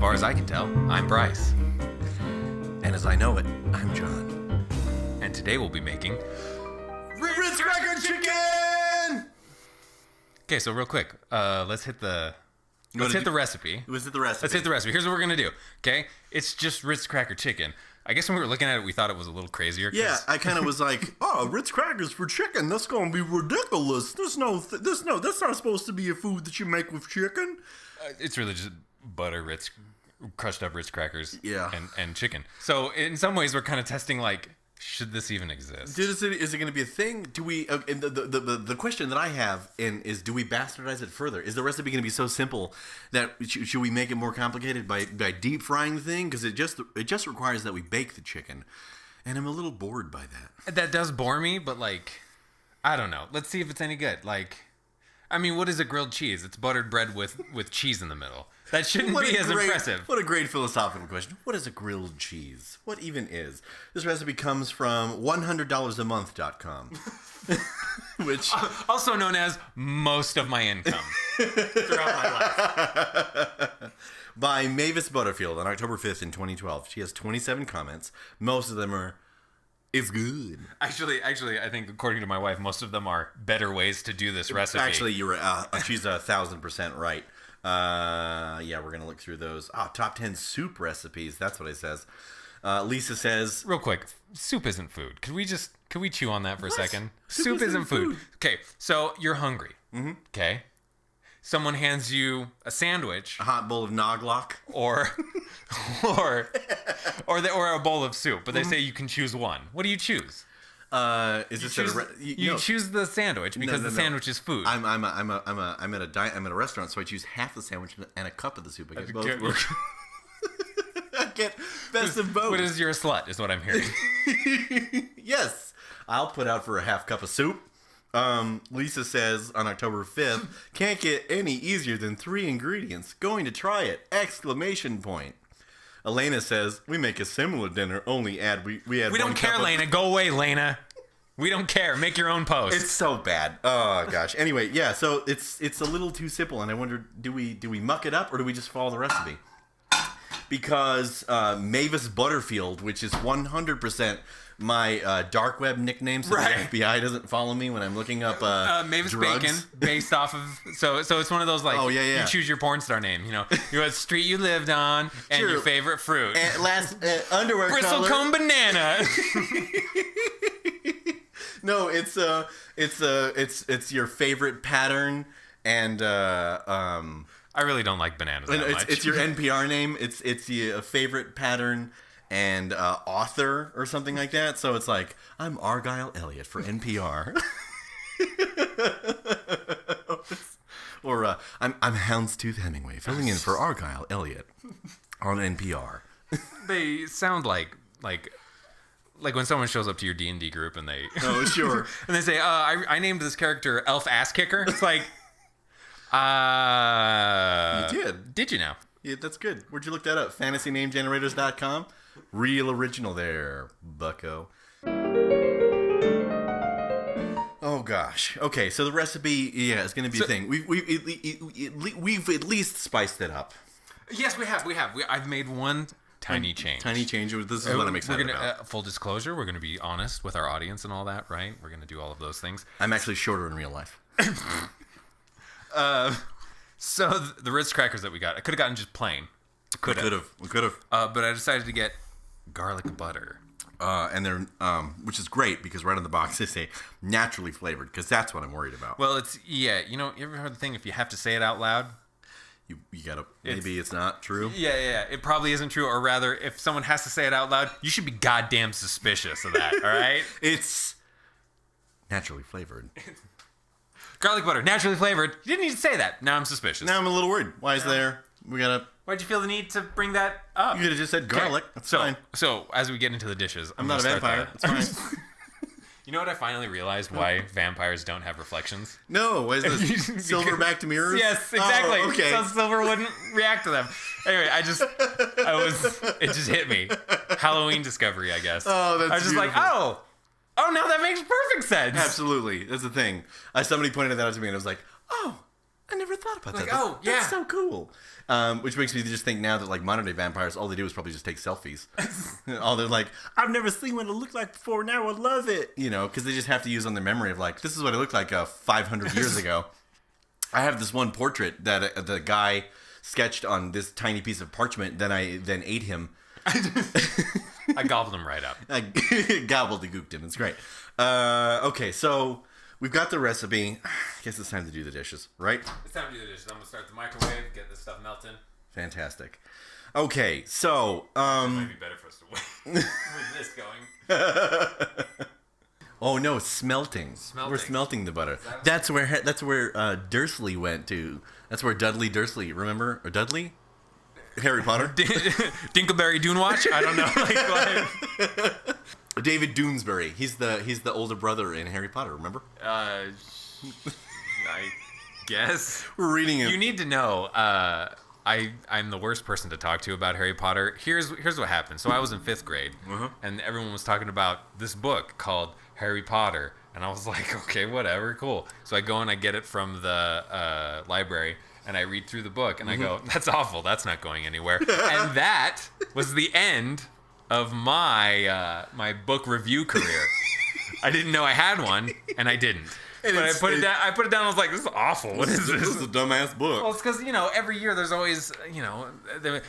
far as I can tell, I'm Bryce. And as I know it, I'm John. And today we'll be making... Ritz Cracker Chicken! Okay, so real quick, let's hit the... Let's hit the recipe. Let's hit the recipe. Let's hit the recipe. Here's what we're going to do, okay? It's just Ritz Cracker Chicken. I guess when we were looking at it, we thought it was a little crazier. Yeah, I kind of was like, oh, Ritz Crackers for chicken. That's going to be ridiculous. That's not supposed to be a food that you make with chicken. It's really just butter, Ritz, crushed up Ritz Crackers, yeah, and chicken. So in some ways, we're kind of testing, like, should this even exist? Is it going to be a thing? Do we? The question that I have is, do we bastardize it further? Is the recipe going to be so simple that should we make it more complicated by deep frying the thing? Because it just requires that we bake the chicken, and I'm a little bored by that. That does bore me, but like, I don't know. Let's see if it's any good. Like, I mean, what is a grilled cheese? It's buttered bread with cheese in the middle. That shouldn't be as impressive. What a great philosophical question. What is a grilled cheese? What even is? This recipe comes from $100amonth.com. Which also known as most of my income throughout my life. By Mavis Butterfield on October 5th in 2012. She has 27 comments. Most of them are, it's good. Actually, I think according to my wife, most of them are better ways to do this recipe. Actually, she's 1,000% right. Yeah, we're gonna look through those. Top 10 soup recipes. That's what it says. Lisa says, real quick, soup isn't food. Could we chew on that for a second? Soup isn't food. Okay, so you're hungry. Mm-hmm. Okay, someone hands you a sandwich, a hot bowl of noglock, or a bowl of soup, but they say you can choose one. What do you choose? You choose the sandwich because the sandwich is food. I'm at a restaurant, so I choose half the sandwich and a cup of the soup. I get both. I get best of both. What is your slut? Is what I'm hearing. Yes, I'll put out for a half cup of soup. Lisa says on October 5th, can't get any easier than 3 ingredients. Going to try it! Exclamation point. Elena says, we make a similar dinner, only we don't care, Lena. Go away, Lena. We don't care. Make your own post. It's so bad. Oh, gosh. Anyway, yeah, so it's a little too simple, and I wonder, do we muck it up, or do we just follow the recipe? Because Mavis Butterfield, which is 100% my Darkweb nickname, so right. The FBI doesn't follow me when I'm looking up Mavis drugs. Bacon, based off of... So it's one of those, like, you choose your porn star name, you know, what street you lived on, and your favorite fruit. And last underwear bristlecone color. Banana. No, it's your favorite pattern, and I really don't like bananas that much. It's your NPR name. It's your favorite pattern and author or something like that. So it's like, I'm Argyle Elliott for NPR. Or I'm Houndstooth Hemingway filling in for Argyle Elliott on NPR. They sound like when someone shows up to your D&D group and they sure and they say, I named this character Elf Ass Kicker. It's like, you did you now? Yeah, that's good. Where'd you look that up? FantasyNameGenerators.com. Real original there, bucko. Oh gosh. Okay, so the recipe, is going to be a thing. We've at least spiced it up. Yes, we have. I've made one tiny change. This is what I'm excited about. Full disclosure, we're going to be honest with our audience and all that, right? We're going to do all of those things. I'm actually shorter in real life. So the Ritz crackers that we got, I could have gotten just plain. We could have. But I decided to get garlic butter. And they're, which is great because right on the box they say naturally flavored, because that's what I'm worried about. Well, you ever heard the thing, if you have to say it out loud? You gotta, maybe it's not true. Yeah. It probably isn't true, or rather, if someone has to say it out loud, you should be goddamn suspicious of that, all right? It's naturally flavored. Garlic butter, naturally flavored. You didn't need to say that. Now I'm suspicious. Now I'm a little worried. Why is there? Why'd you feel the need to bring that up? You could have just said garlic. That's fine. So as we get into the dishes, I'm not a vampire. It's fine. You know what I finally realized why vampires don't have reflections? No, what is this? Silverbacked mirrors? Yes, exactly. Oh, okay. So silver wouldn't react to them. Anyway, it just hit me. Halloween discovery, I guess. Oh, that's I was just beautiful. like, now that makes perfect sense. Absolutely. That's the thing. Somebody pointed that out to me and I was like, oh, I never thought about Like, that. oh, yeah. That's so cool. Which makes me just think now that, like, modern-day vampires, all they do is probably just take selfies. All they're like, I've never seen what it looked like before, now I love it. You know, because they just have to use on their memory of, like, this is what it looked like 500 years ago. I have this one portrait that the guy sketched on this tiny piece of parchment, then I ate him. I gobbled him right up. I gobbledygooked him. It's great. Okay, so... We've got the recipe. I guess it's time to do the dishes, right? It's time to do the dishes. I'm going to start the microwave, get this stuff melting. Fantastic. Okay, so... It might be better for us to wait with this going. Oh, no, it's smelting. We're smelting the butter. That's where Dursley went to. That's where Dudley Dursley, remember? Or Dudley? Harry Potter? Dinkleberry Doonwatch? I don't know. David Doonesbury. He's the older brother in Harry Potter, remember? I guess. We're reading it. You need to know, I'm the worst person to talk to about Harry Potter. Here's what happened. So I was in 5th grade, and everyone was talking about this book called Harry Potter. And I was like, okay, whatever, cool. So I go and I get it from the library, and I read through the book, and I go, that's awful. That's not going anywhere. And that was the end of my my book review career. I didn't know I had one, and I didn't. But I put it down. And I was like, "This is awful. What is this? This is a dumbass book." Well, it's because every year there's always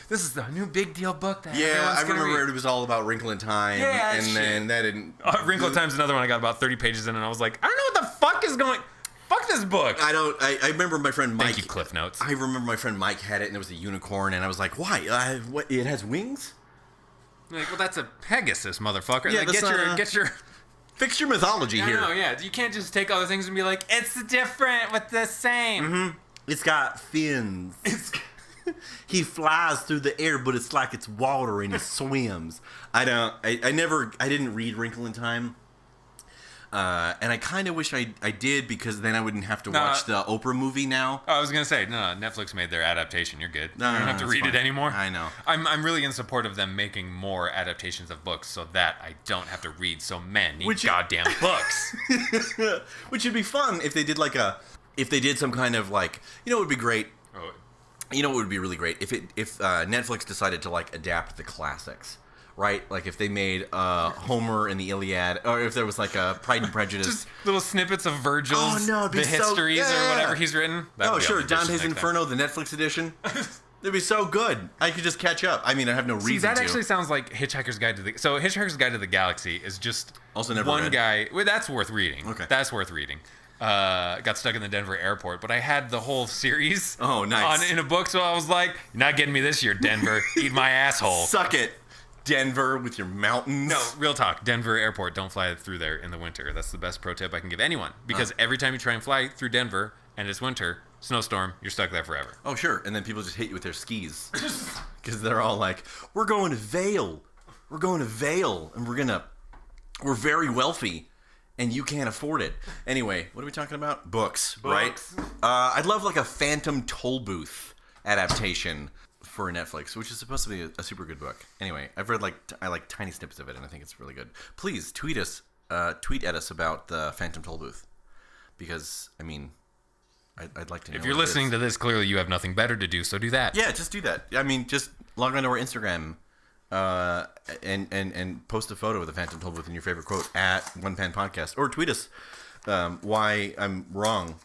this is the new big deal book that I remember it was all about Wrinkle in Time. Yeah, and then that didn't. Wrinkle in Time's another one. I got about 30 pages in, and I was like, I don't know what the fuck is going. Fuck this book. I remember my friend Mike. Thank you, Cliff Notes. I remember my friend Mike had it, and it was a unicorn, and I was like, "Why? What? It has wings?" Like, well, that's a Pegasus, motherfucker. Yeah, like, get your fix your mythology here. No, yeah. You can't just take other things and be like, it's different with the same. It's got fins. He flies through the air, but it's like it's water and he swims. I didn't read Wrinkle in Time. And I kind of wish I did, because then I wouldn't have to watch the Oprah movie now. I was going to say, no, Netflix made their adaptation. You're good. You don't have to read it anymore. I know. I'm really in support of them making more adaptations of books so that I don't have to read so many goddamn books. Which would be fun if they did if they did some kind of it would be great. Oh. You know what would be really great? If Netflix decided to adapt the classics. Right? Like if they made Homer and the Iliad, or if there was a Pride and Prejudice. Just little snippets of Virgil's, the histories or whatever he's written. Sure. Dante's Inferno, the Netflix edition. It'd be so good. I could just catch up. I mean, I have no reason to. That actually sounds like Hitchhiker's Guide to the... So Hitchhiker's Guide to the Galaxy is just also never one read. Guy... Well, that's worth reading. Okay. That's worth reading. Got stuck in the Denver airport, but I had the whole series in a book, so I was like, you're not getting me this year, Denver. Eat my asshole. Suck it. Denver with your mountains. No, real talk. Denver airport, don't fly through there in the winter. That's the best pro tip I can give anyone. Because every time you try and fly through Denver and it's winter, snowstorm, you're stuck there forever. Oh, sure. And then people just hit you with their skis. Because they're all like, we're going to Vail. We're going to Vail. And we're very wealthy. And you can't afford it. Anyway, what are we talking about? Books. Right? I'd love a Phantom Tollbooth adaptation for Netflix, which is supposed to be a super good book. Anyway, I've read I like tiny snippets of it, and I think it's really good. Please tweet at us about the Phantom Tollbooth, because I'd like to know. If you're listening to this, clearly you have nothing better to do, so do that. Yeah, just do that. Just log on to our Instagram and post a photo of the Phantom Tollbooth in your favorite quote at One Pan Podcast, or tweet us why I'm wrong.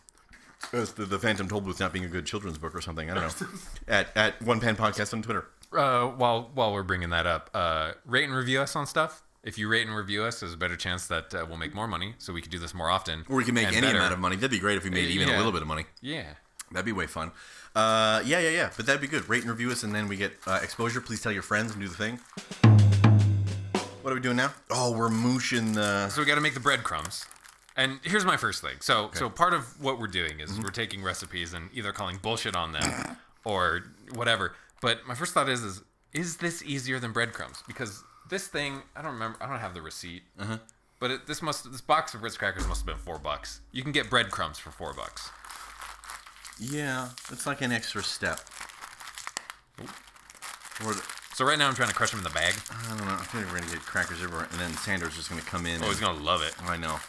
The Phantom Tollbooth not being a good children's book or something. I don't know. at One Pan Podcast on Twitter. While we're bringing that up, rate and review us on stuff. If you rate and review us, there's a better chance that we'll make more money, so we can do this more often. Or we can make any amount of money. That'd be great if we made even a little bit of money. Yeah. That'd be way fun. Yeah. But that'd be good. Rate and review us, and then we get exposure. Please tell your friends and do the thing. What are we doing now? Oh, we're mooshing the... So we got to make the breadcrumbs. And here's my first thing. So part of what we're doing is we're taking recipes and either calling bullshit on them or whatever. But my first thought is this easier than breadcrumbs? Because this thing, I don't have the receipt. But this box of Ritz crackers must have been $4. You can get breadcrumbs for $4. Yeah, it's like an extra step. So right now I'm trying to crush them in the bag. I don't know. I think we're going to get crackers everywhere, and then Sanders just going to come in. Oh, he's going to love it. I know.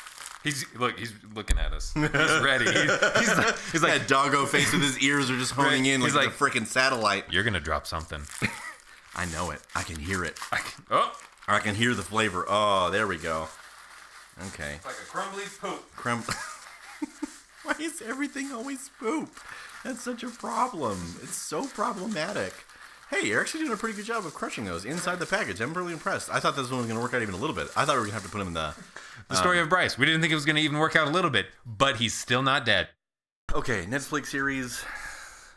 He's looking at us. He's ready. He's like that doggo face with his ears are just honing in like a freaking satellite. You're gonna drop something. I know it. I can hear it. I can hear the flavor. Oh, there we go. Okay. It's like a crumbly poop. Why is everything always poop? That's such a problem. It's so problematic. Hey, you're actually doing a pretty good job of crushing those inside the package. I'm really impressed. I thought this one was going to work out even a little bit. I thought we were going to have to put them in the story of Bryce. We didn't think it was going to even work out a little bit, but he's still not dead. Okay, Netflix series.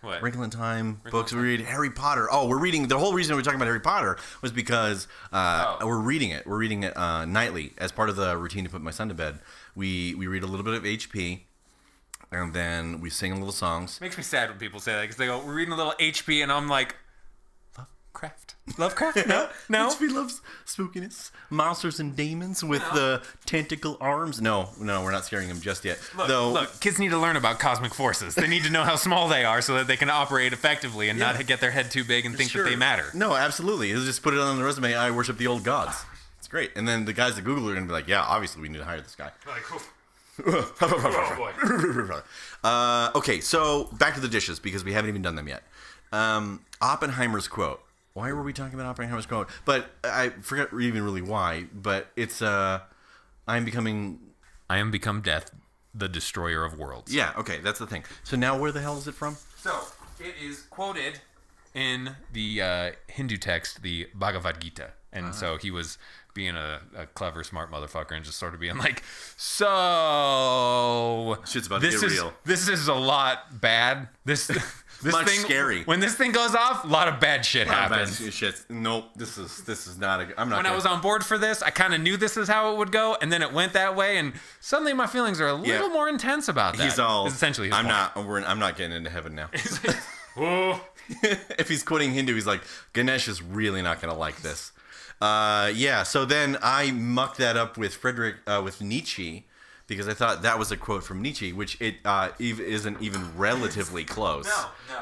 What? Wrinkle in Time. Books we read. Harry Potter. Oh, we're reading. The whole reason we're talking about Harry Potter was because we're reading it. We're reading it nightly as part of the routine to put my son to bed. We read a little bit of HP. And then we sing little songs. Makes me sad when people say that because they go, "We're reading a little HP," and I'm like, Lovecraft? No. HP loves spookiness, monsters and demons with the tentacle arms. No, we're not scaring them just yet. Look, kids need to learn about cosmic forces. They need to know how small they are so that they can operate effectively and not get their head too big and think that they matter. No, absolutely. He'll just put it on the resume. I worship the old gods. It's great. And then the guys at Google are going to be like, yeah, obviously we need to hire this guy. Like, okay, so back to the dishes because we haven't even done them yet. Oppenheimer's quote. Why were we talking about Oppenheimer's quote? But I forget even really why. But it's I am become death, the destroyer of worlds. Yeah. Okay, that's the thing. So now where the hell is it from? So it is quoted in the Hindu text, the Bhagavad Gita, and so he was being a clever, smart motherfucker and just sort of being like, so shit's about to get real. This is a lot bad. This much thing, scary. When this thing goes off, a lot of bad shit happens. Nope, this is not a. I'm not. When I was on board for this, I kind of knew this is how it would go, and then it went that way, and suddenly my feelings are a little more intense about that. He's all. It's essentially his I'm point. not getting into heaven now. Whoa. If he's quoting Hindu, he's like, Ganesh is really not going to like this. Yeah, so then I mucked that up with with Nietzsche, because I thought that was a quote from Nietzsche, which it isn't even relatively close.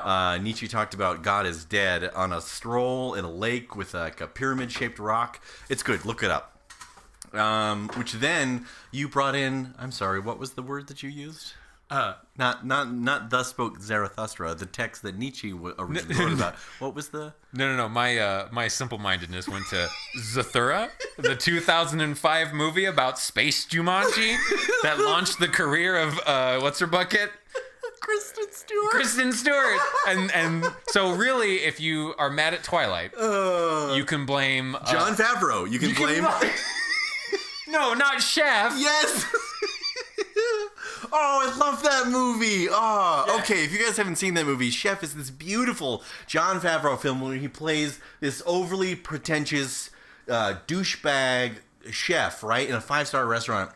No. Nietzsche talked about God is dead on a stroll in a lake with like a pyramid-shaped rock. It's good. Look it up. Which then you brought in. I'm sorry. What was the word that you used? Not thus spoke Zarathustra, the text that Nietzsche originally wrote about. What was the? No. My simple-mindedness went to Zathura, the 2005 movie about space Jumanji that launched the career of what's her bucket? Kristen Stewart. And so really, if you are mad at Twilight, you can blame Jon Favreau. You can blame. No, not Chef. Yes. Oh, I love that movie. Oh, yeah. Okay. If you guys haven't seen that movie, Chef is this beautiful Jon Favreau film where he plays this overly pretentious douchebag chef, right, in a 5-star restaurant.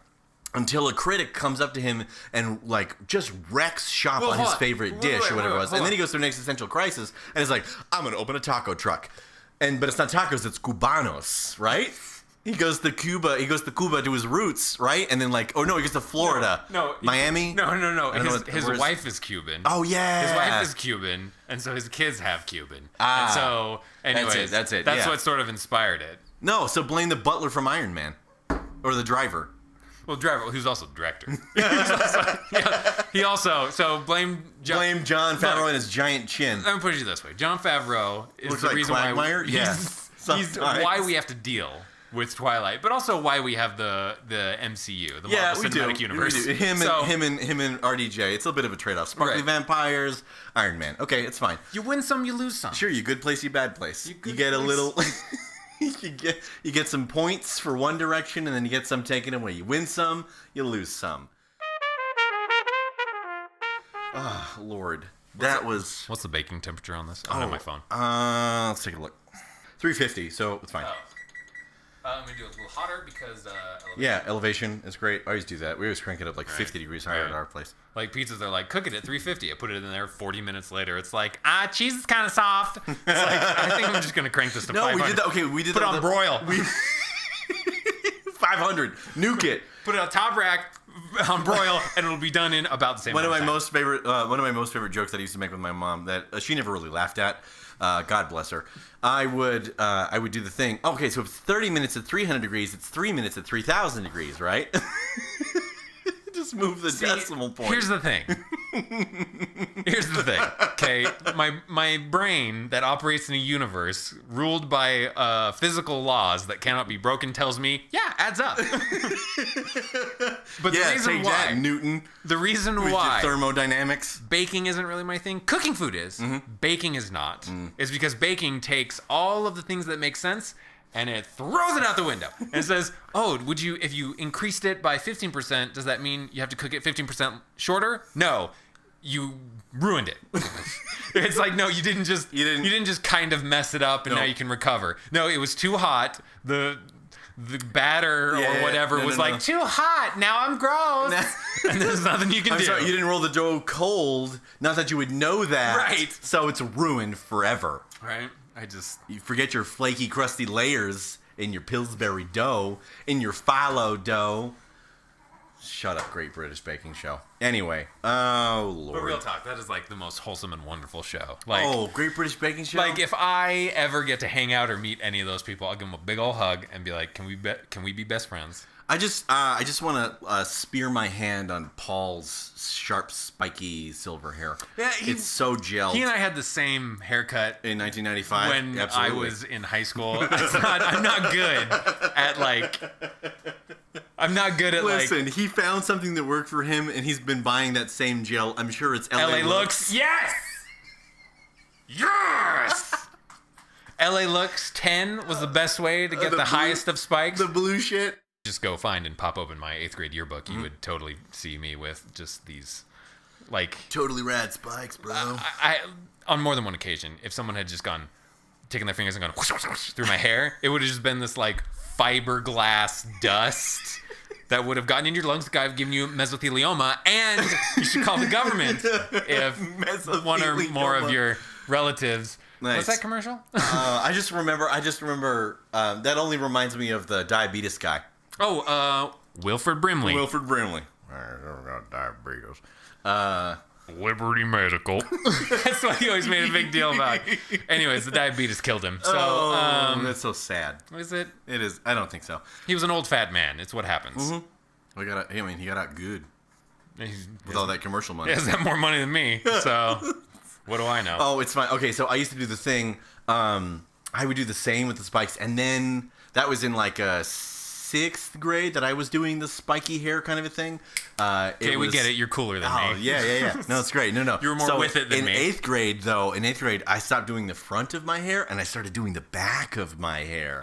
Until a critic comes up to him and like just wrecks shop on his favorite dish or whatever it was, and then he goes through an existential crisis and is like, "I'm gonna open a taco truck," but it's not tacos, it's cubanos, right? He goes to Cuba. He goes to Cuba to his roots, right? And then he goes to Florida. No, Miami. No. His wife is Cuban. Oh yeah. His wife is Cuban, and so his kids have Cuban. And so, anyways, that's it. That's what sort of inspired it. No, so blame the butler from Iron Man, or the driver. Well, driver, who's also the director. He also blame Jon Favreau and his giant chin. Let me put it this way: Jon Favreau is Looks the like reason Quagmire? he's why we have to deal with Twilight, but also why we have the MCU, the Marvel Cinematic Universe. We do. Him and RDJ. It's a bit of a trade-off. Sparkly vampires, Iron Man. Okay, it's fine. You win some, you lose some. Sure, you good place, you bad place. You get a little. you get some points for one direction, and then you get some taken away. You win some, you lose some. Oh, Lord. What's the baking temperature on this? I don't have my phone. Let's take a look. 350, so it's fine. I'm going to do it a little hotter because... elevation is great. I always do that. We always crank it up 50 degrees higher at our place. Like pizzas are like, cook it at 350. I put it in there 40 minutes later. It's like, cheese is kind of soft. It's like, I think I'm just going to crank this to 500. No, we did that. Okay, we did put that. Put it on broil. 500. Nuke it. Put it on top rack on broil, and it'll be done in about the same one of my time. most favorite jokes that I used to make with my mom that she never really laughed at. God bless her. I would do the thing. Okay, so if it's 30 minutes at 300 degrees, it's 3 minutes at 3,000 degrees, right? Just move the decimal point. Here's the thing. Okay, my brain that operates in a universe ruled by physical laws that cannot be broken tells me, yeah, adds up. But the reason why, that, Newton. The reason why thermodynamics. Baking isn't really my thing. Cooking food is. Baking is not. It's because baking takes all of the things that make sense and it throws it out the window and says, "Oh, if you increased it by 15%, does that mean you have to cook it 15% shorter?" No, you ruined it. It's like, no, you didn't just kind of mess it up and now you can recover. No, it was too hot. The batter or whatever was too hot. Now I'm gross. And there's nothing you can do. Sorry, you didn't roll the dough cold. Not that you would know that. Right. So it's ruined forever. Right. You forget your flaky, crusty layers in your Pillsbury dough, in your phyllo dough. Shut up, Great British Baking Show. Anyway, oh Lord. But real talk, that is like the most wholesome and wonderful show. Great British Baking Show. Like, if I ever get to hang out or meet any of those people, I'll give them a big old hug and be like, "Can we be best friends?" I just want to spear my hand on Paul's sharp, spiky silver hair. Yeah, it's so gelled. He and I had the same haircut in 1995 when I was in high school. I'm not good at Listen, he found something that worked for him, and he's been buying that same gel. I'm sure it's LA Looks. Yes! Yes! LA Looks 10 was the best way to get the highest of spikes. The blue shit. Just go find and pop open my 8th grade yearbook. You would totally see me with just these, totally rad spikes, bro. I on more than one occasion, if someone had just taken their fingers and gone whoosh, whoosh, whoosh through my hair, it would have just been this fiberglass dust that would have gotten in your lungs, the guy have given you mesothelioma, and you should call the government if one or more of your relatives. Nice. What's that commercial? I just remember that only reminds me of the diabetes guy. Oh, Wilford Brimley. I don't got diabetes. Liberty Medical. That's what he always made a big deal about. Anyways, the diabetes killed him. So, that's so sad. Is it? It is. I don't think so. He was an old fat man. It's what happens. Mm-hmm. He got out good with all that commercial money. He has that more money than me. So, what do I know? Oh, it's fine. Okay, so I used to do the thing. I would do the same with the spikes, and then that was in a 6th grade that I was doing the spiky hair kind of a thing. We get it. You're cooler than me. Oh, yeah. No, it's great. No. You were more with it than me. In 8th grade, I stopped doing the front of my hair, and I started doing the back of my hair.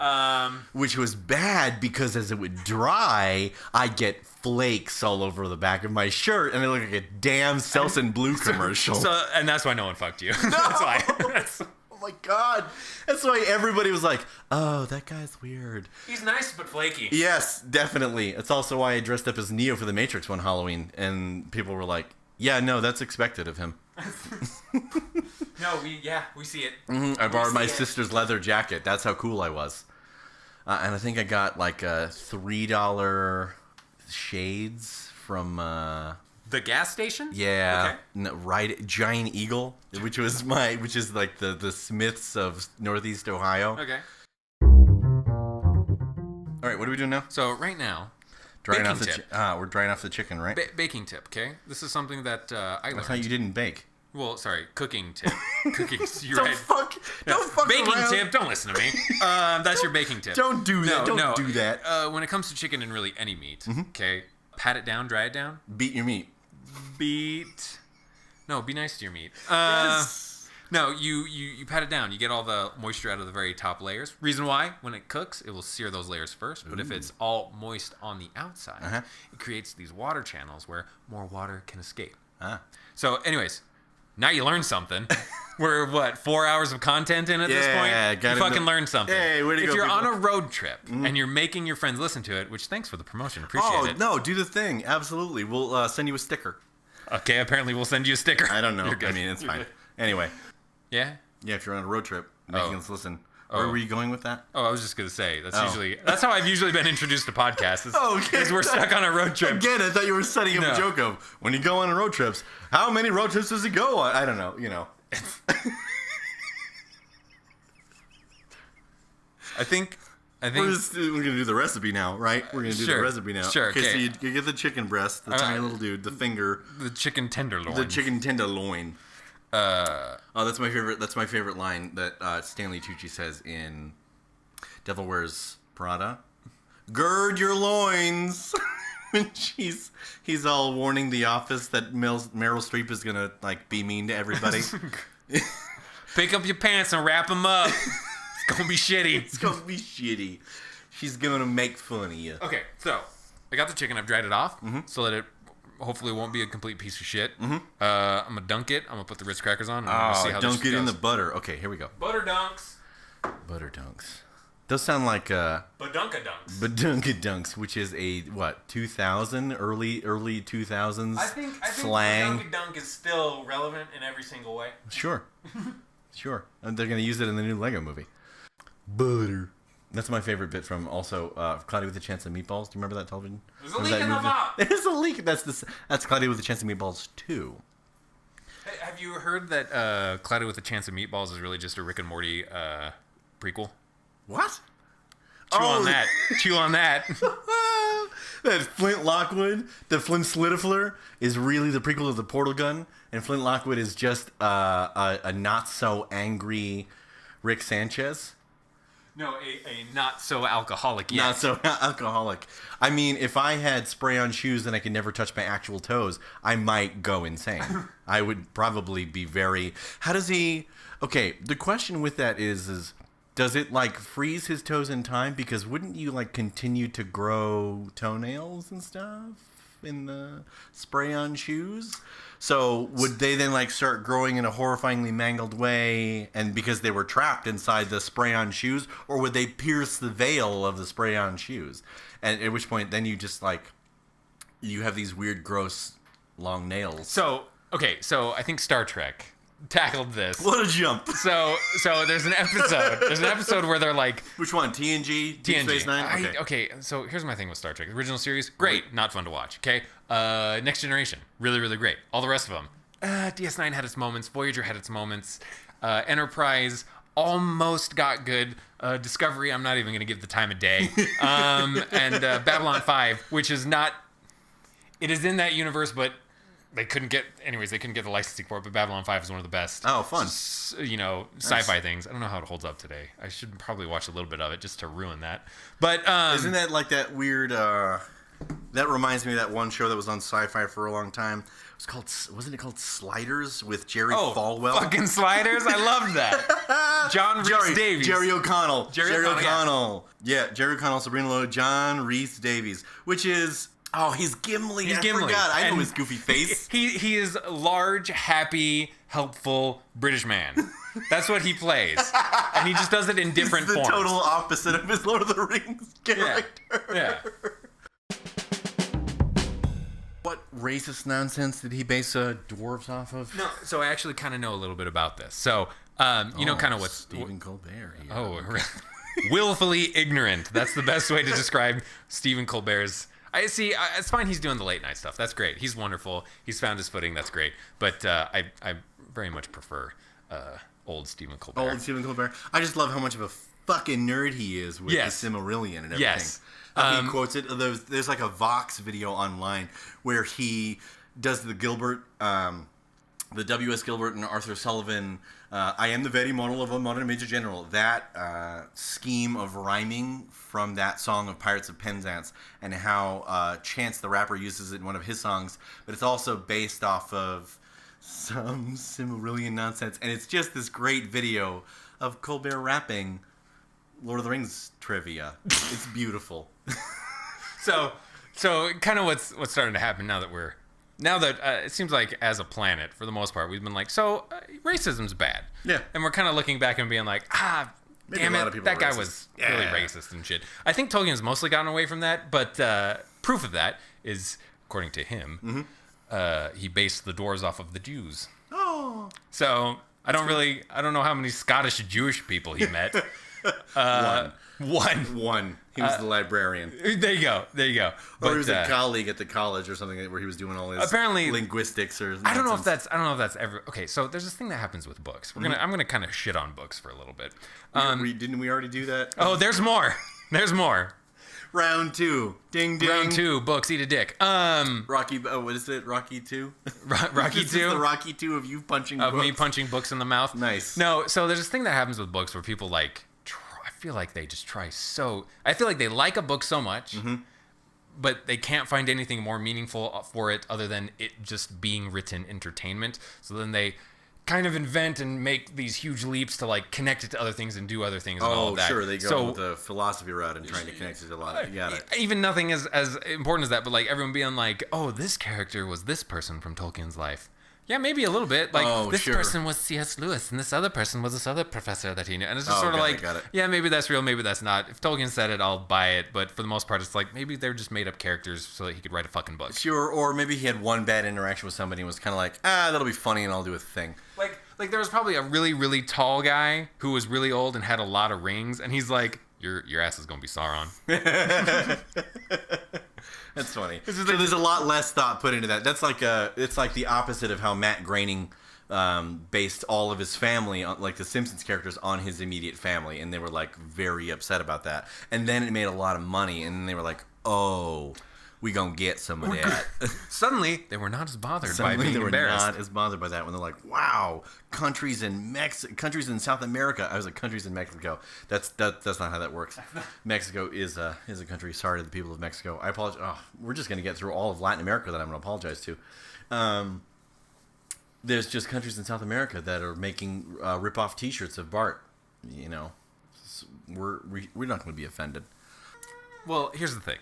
Which was bad, because as it would dry, I'd get flakes all over the back of my shirt, and it looked like a damn Selsun Blue commercial. And that's why no one fucked you. No! That's why. Oh my God. That's why everybody was like, "Oh, that guy's weird." He's nice but flaky. Yes, definitely. It's also why I dressed up as Neo for the Matrix one Halloween, and people were like, "Yeah, no, that's expected of him." No, we see it. Mm-hmm. I borrowed my sister's leather jacket. That's how cool I was. And I think I got a $3 shades from... the gas station? Yeah. Okay. No, Giant Eagle, which is the Smiths of Northeast Ohio. Okay. All right, what are we doing now? So right now, we're drying off the chicken, right? Baking tip, okay? This is something that I learned. I thought you didn't bake. Well, sorry, cooking tip. You're don't right. Don't fuck baking around. Tip. Don't listen to me. That's your baking tip. Don't do that. Don't do that. When it comes to chicken and really any meat, okay, pat it down, dry it down. Beat your meat. No, be nice to your meat. Yes. No, you pat it down. You get all the moisture out of the very top layers. Reason why, when it cooks, it will sear those layers first. But if it's all moist on the outside, it creates these water channels where more water can escape. So, anyways, now you learned something. We're 4 hours of content in at this point? You fucking learned something. Hey, way to go, if you're people. on a road trip and you're making your friends listen to it, which thanks for the promotion, appreciate it. No, do the thing. Absolutely. We'll send you a sticker. Okay, apparently we'll send you a sticker. I don't know. You're good. I mean, it's fine. Anyway. Yeah? Yeah, if you're on a road trip, making us listen. Where were you going with that? Oh, I was just going to say, that's how I've usually been introduced to podcasts. Is we're stuck on a road trip. Again, I thought you were setting up a joke of, when you go on a road trips, how many road trips does he go on? I don't know, I think I think we're gonna do the recipe now, right? We're gonna do the recipe now. Sure. Okay. So you get the chicken breast, the tiny little dude, the finger, the chicken tenderloin. the chicken tenderloin. That's my favorite. That's my favorite line that Stanley Tucci says in Devil Wears Prada. Gird your loins. When he's all warning the office that Meryl Streep is gonna like be mean to everybody. Pick up your pants and wrap them up. It's gonna be shitty. It's gonna be shitty. She's gonna make fun of you. Okay, so I got the chicken. I've dried it off so that it hopefully won't be a complete piece of shit. I'm gonna dunk it. I'm gonna put the Ritz crackers on. And I'm gonna see how dunk this it in goes. the butter. Okay, here we go. Butter dunks. Butter dunks. Those sound like Badunka dunks. Badunka dunks, which is a what 2000 early 2000s I think slang. Badunka dunk is still relevant in every single way. Sure. And they're gonna use it in the new Lego movie. Butter. That's my favorite bit from also Cloudy with a Chance of Meatballs. Do you remember that television? There's a leak in the pot. There's a leak. That's Cloudy with a Chance of Meatballs 2. Hey, have you heard that Cloudy with a Chance of Meatballs is really just a Rick and Morty prequel? What? Chew on that. Chew on that. That Flint Lockwood, the Flint Slitterfler, is really the prequel of the Portal Gun, and Flint Lockwood is just a not so angry Rick Sanchez. No, a not so alcoholic yet. Not so alcoholic. I mean, if I had spray-on shoes and I could never touch my actual toes, I might go insane. I would probably be very... How does he... Okay, the question with that is does it, like, freeze his toes in time? Because wouldn't you, like, continue to grow toenails and stuff in the spray-on shoes? So would they then, like, start growing in a horrifyingly mangled way and because they were trapped inside the spray-on shoes? Or would they pierce the veil of the spray-on shoes? And at which point, then you just, like, you have these weird, gross, long nails. So I think Star Trek tackled this. What a jump. So there's an episode where they're like, which one? TNG? Deep Space Nine? Okay, so here's my thing with Star Trek. Original series, great, not fun to watch. Okay, Next Generation, really, really great. All the rest of them, DS9 had its moments, Voyager had its moments, Enterprise almost got good. Discovery, I'm not even going to give the time of day. And Babylon 5, which is not, it is in that universe, but they couldn't get the licensing for it, but Babylon 5 is one of the best. Oh, fun. Sci-fi things. I don't know how it holds up today. I should probably watch a little bit of it just to ruin that. But isn't that like that weird that reminds me of that one show that was on Sci-Fi for a long time. Wasn't it called Sliders with Jerry Falwell? Fucking Sliders. I loved that. Rhys Davies. Jerry O'Connell. Jerry O'Connell. Yeah, Jerry O'Connell, Sabrina Lowe, John Rhys Davies, which is he's Gimli. I forgot. I know his goofy face. He is large, happy, helpful British man. That's what he plays, and he just does it in different forms. The total opposite of his Lord of the Rings character. Yeah. What racist nonsense did he base dwarves off of? No, so I actually kind of know a little bit about this. So, kind of what Stephen Colbert. Here. Oh, willfully ignorant. That's the best way to describe Stephen Colbert's. I see. It's fine. He's doing the late night stuff. That's great. He's wonderful. He's found his footing. That's great. But I very much prefer old Stephen Colbert. Old Stephen Colbert. I just love how much of a fucking nerd he is with the Silmarillion and everything. Yes. He quotes it. There's like a Vox video online where he does the Gilbert, the W.S. Gilbert and Arthur Sullivan. I am the very model of a modern major general. That scheme of rhyming from that song of Pirates of Penzance, and how Chance the Rapper uses it in one of his songs, but it's also based off of some Silmarillion nonsense, and it's just this great video of Colbert rapping Lord of the Rings trivia. It's beautiful. So kind of what's starting to happen now that it seems like as a planet, for the most part, we've been like, racism's bad. Yeah. And we're kind of looking back and being like, Maybe damn a lot it, of people that are guy racist. was really racist and shit. I think Tolkien's mostly gotten away from that, but proof of that is, according to him, he based the dwarves off of the Jews. Oh. So I don't know how many Scottish Jewish people he met. One. He was the librarian. There you go. Or he was a colleague at the college or something where he was doing all his apparently linguistics or. I don't know if that's ever okay. So there's this thing that happens with books. I'm gonna kind of shit on books for a little bit. Didn't we already do that? Oh, there's more. There's more. Round 2. Ding ding. Round 2. Books eat a dick. Rocky. What is it? Rocky 2. Rocky 2. This is the Rocky 2 of you punching. Of books. me punching books in the mouth. Nice. No. So there's this thing that happens with books where people like. I feel like they just try so. I feel like they like a book so much, but they can't find anything more meaningful for it other than it just being written entertainment. So then they kind of invent and make these huge leaps to like connect it to other things and do other things and all of that. Sure, they go with the philosophy route and trying to connect it to a lot. You got it. Even nothing is as important as that, but like everyone being like, oh, this character was this person from Tolkien's life. Yeah, maybe a little bit. Like, this person was C.S. Lewis, and this other person was this other professor that he knew. And it's just sort of like, yeah, maybe that's real, maybe that's not. If Tolkien said it, I'll buy it. But for the most part, it's like, maybe they're just made up characters so that he could write a fucking book. Sure, or maybe he had one bad interaction with somebody and was kind of like, that'll be funny and I'll do a thing. Like there was probably a really, really tall guy who was really old and had a lot of rings. And he's like, your ass is going to be Sauron. That's funny. So there's a lot less thought put into that. That's like it's like the opposite of how Matt Groening based all of his family, on, like the Simpsons characters, on his immediate family, and they were like very upset about that. And then it made a lot of money, and they were like, "Oh, we gonna get some of that." Suddenly, they were not as bothered by being embarrassed. They were not as bothered by that when they're like, "Wow, countries in South America." I was like, "Countries in Mexico." That's not how that works. Mexico is a country. Sorry to the people of Mexico. I apologize. Oh, we're just gonna get through all of Latin America that I'm gonna apologize to. There's just countries in South America that are making rip-off T-shirts of Bart. You know, we're not gonna be offended. Well, here's the thing.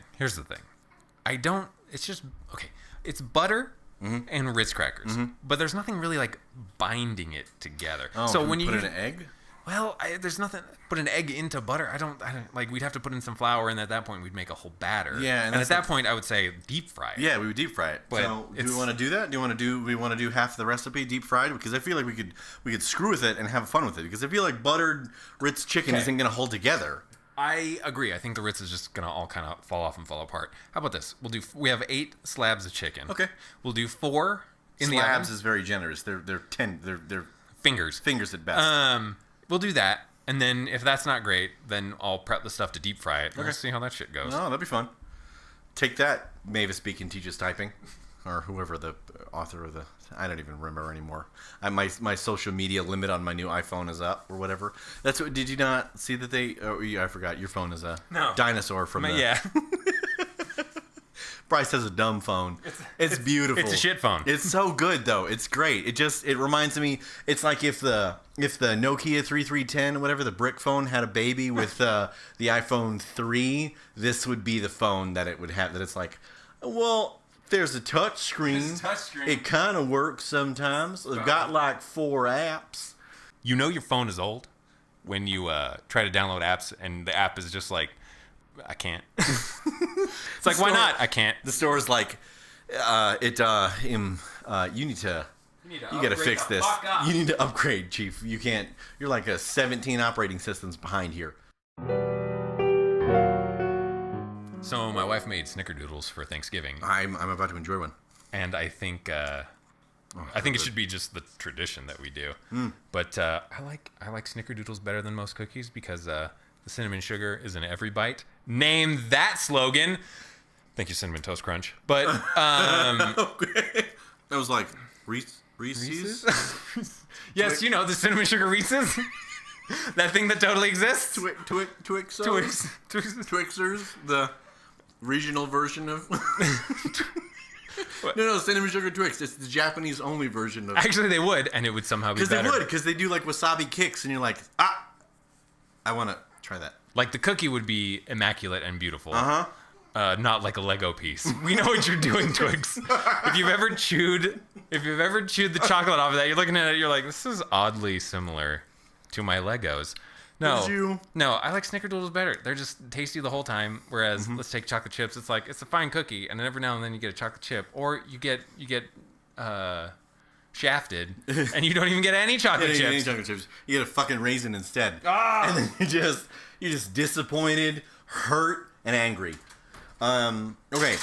It's just, okay, it's butter and Ritz crackers, but there's nothing really like binding it together. Oh, so when you put in an egg? Well, there's nothing, put an egg into butter. I don't, like, we'd have to put in some flour, and at that point, we'd make a whole batter. Yeah. And at that point, I would say deep fry it. Yeah, we would deep fry it. But so, do we want to do that? Do we want to do half the recipe deep fried? Because I feel like we could screw with it and have fun with it. Because I feel like buttered Ritz chicken isn't going to hold together. I agree. I think the Ritz is just gonna all kind of fall off and fall apart. How about this? We have 8 slabs of chicken. Okay. We'll do 4 in the oven. Slabs is very generous. They're fingers. Fingers at best. We'll do that, and then if that's not great, then I'll prep the stuff to deep fry it. Okay. We'll see how that shit goes. Oh, that'd be fun. Take that, Mavis Beacon teaches typing, or whoever the author of the. I don't even remember anymore. My social media limit on my new iPhone is up or whatever. That's what. Did you not see that they? Oh, I forgot. Your phone is a dinosaur from the. Yeah. Bryce has a dumb phone. It's beautiful. It's a shit phone. It's so good though. It's great. It reminds me. It's like if the Nokia 3310, whatever, the brick phone had a baby with the iPhone 3, this would be the phone that it would have. That it's like, well. There's a touch screen. It kind of works sometimes. They've got like 4 apps. You know your phone is old when you try to download apps and the app is just like, I can't. It's like, why not? I can't. The store's like, you gotta fix this. You need to upgrade, Chief. You can't. You're like 17 operating systems behind here. So my wife made snickerdoodles for Thanksgiving. I'm about to enjoy one, and I think it should be just the tradition that we do. But I like snickerdoodles better than most cookies because the cinnamon sugar is in every bite. Name that slogan. Thank you, Cinnamon Toast Crunch. But okay. That was like Reese's. Yes, you know the cinnamon sugar Reese's. That thing that totally exists. Twixers. The regional version of no cinnamon sugar Twix. It's the Japanese only version of. Actually, they would, and it would somehow be better. Because they do like wasabi kicks, and you're like, I want to try that. Like the cookie would be immaculate and beautiful. Not like a Lego piece. We know what you're doing, Twix. If you've ever chewed the chocolate off of that, you're looking at it, you're like, this is oddly similar to my Legos. No, I like snickerdoodles better. They're just tasty the whole time. Whereas, let's take chocolate chips. It's like, it's a fine cookie, and then every now and then you get a chocolate chip, or you get shafted, and you don't even get any chocolate chips. You get a fucking raisin instead. And then you're just disappointed, hurt and angry. Okay.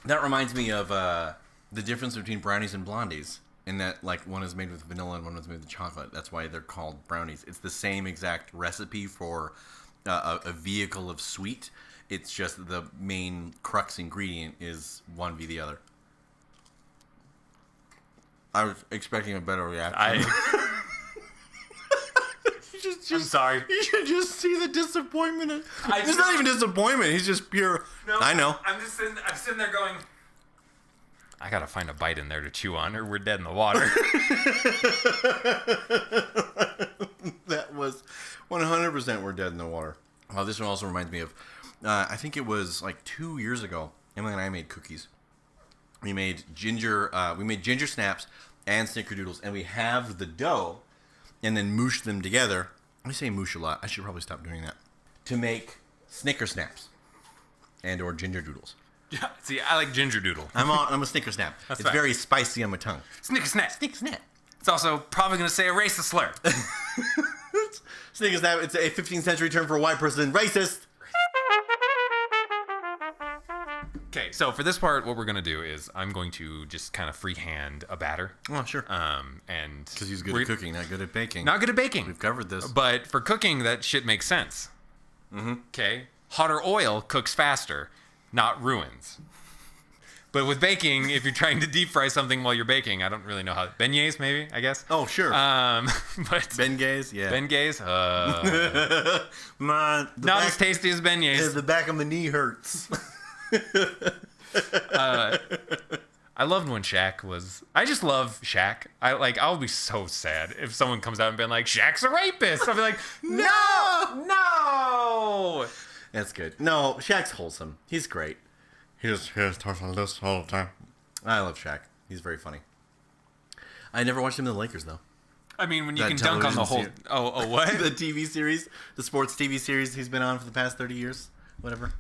That reminds me of the difference between brownies and blondies. In that, like, one is made with vanilla and one is made with chocolate. That's why they're called brownies. It's the same exact recipe for a vehicle of sweet. It's just the main crux ingredient is one v the other. I was expecting a better reaction. I'm sorry. You should just see the disappointment. It's not even disappointment. He's just pure. No, I know. I'm sitting there going, I gotta find a bite in there to chew on, or we're dead in the water. That was 100% we're dead in the water. Well, this one also reminds me of, I think it was like 2 years ago. Emily and I made cookies. We made ginger snaps and snickerdoodles, and we halved the dough, and then mooshed them together. I say moosh a lot. I should probably stop doing that. To make Snicker snaps and or ginger doodles. Yeah, see, I like ginger doodle. I'm a Snicker snap. It's fine. Very spicy on my tongue. Snicker snap. Snicker snap. It's also probably going to say a racist slur. Snicker snap. It's a 15th century term for a white person. Racist. Okay, so for this part, what we're going to do is I'm going to just kind of freehand a batter. Oh, sure. And because he's good at cooking, not good at baking. Not good at baking. We've covered this. But for cooking, that shit makes sense. Mm-hmm. Okay? Hotter oil cooks faster, not ruins. But with baking, if you're trying to deep fry something while you're baking, I don't really know how. Beignets, maybe, I guess. Oh, sure. But Beignets, yeah. Beignets, not as tasty as beignets. The back of my knee hurts. I loved when Shaq was. I just love Shaq. I'll be so sad if someone comes out and been like, Shaq's a rapist. I'll be like, no. That's good. No, Shaq's wholesome. He's great. He just talks on this all the time. I love Shaq. He's very funny. I never watched him in the Lakers though. I mean, when you can dunk on the whole. Oh, what? The TV series, the sports TV series he's been on for the past 30 years, whatever.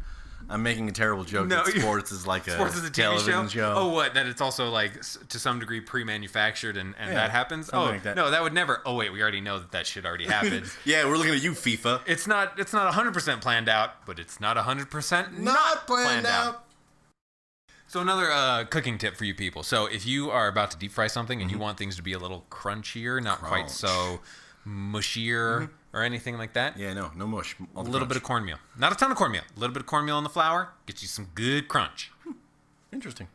I'm making a terrible joke that sports is like a television show. Oh, what? That it's also like to some degree pre-manufactured and that happens? Oh, like that. No, that would never. Oh, wait, we already know that shit already happened. Yeah, we're looking at you, FIFA. It's not 100% planned out, but it's not 100% not planned out. So another cooking tip for you people. So if you are about to deep fry something and you want things to be a little crunchier, not quite so mushier or anything like that. Yeah, no mush. A little bit of cornmeal. Not a ton of cornmeal. A little bit of cornmeal on the flour gets you some good crunch. Interesting.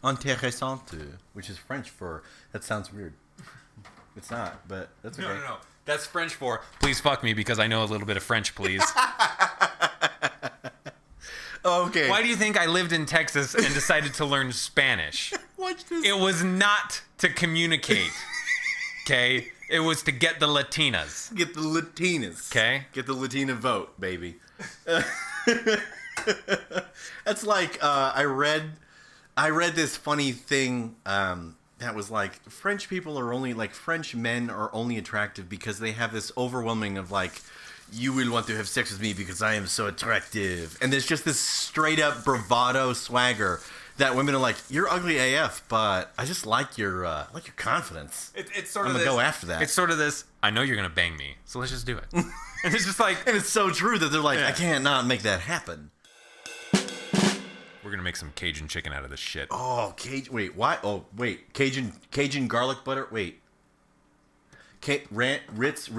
Intéressant, which is French for, that sounds weird. It's not, but that's okay. No. That's French for, please fuck me because I know a little bit of French, please. Okay. Why do you think I lived in Texas and decided to learn Spanish? Watch this. It was not to communicate. Okay? It was to get the Latinas. Get the Latinas. Okay? Get the Latina vote, baby. That's like I read this funny thing that was like French people are only like French men are only attractive because they have this overwhelming of like, you will want to have sex with me because I am so attractive. And there's just this straight up bravado swagger that women are like, you're ugly AF, but I just like your confidence. It's sort I'm of gonna go after that. It's sort of this, I know you're gonna bang me, so let's just do it. And it's just like, and it's so true that they're like, I can't not make that happen. We're gonna make some Cajun chicken out of this shit. Oh, wait, why? Oh, wait, Cajun garlic butter. Wait, Ritz.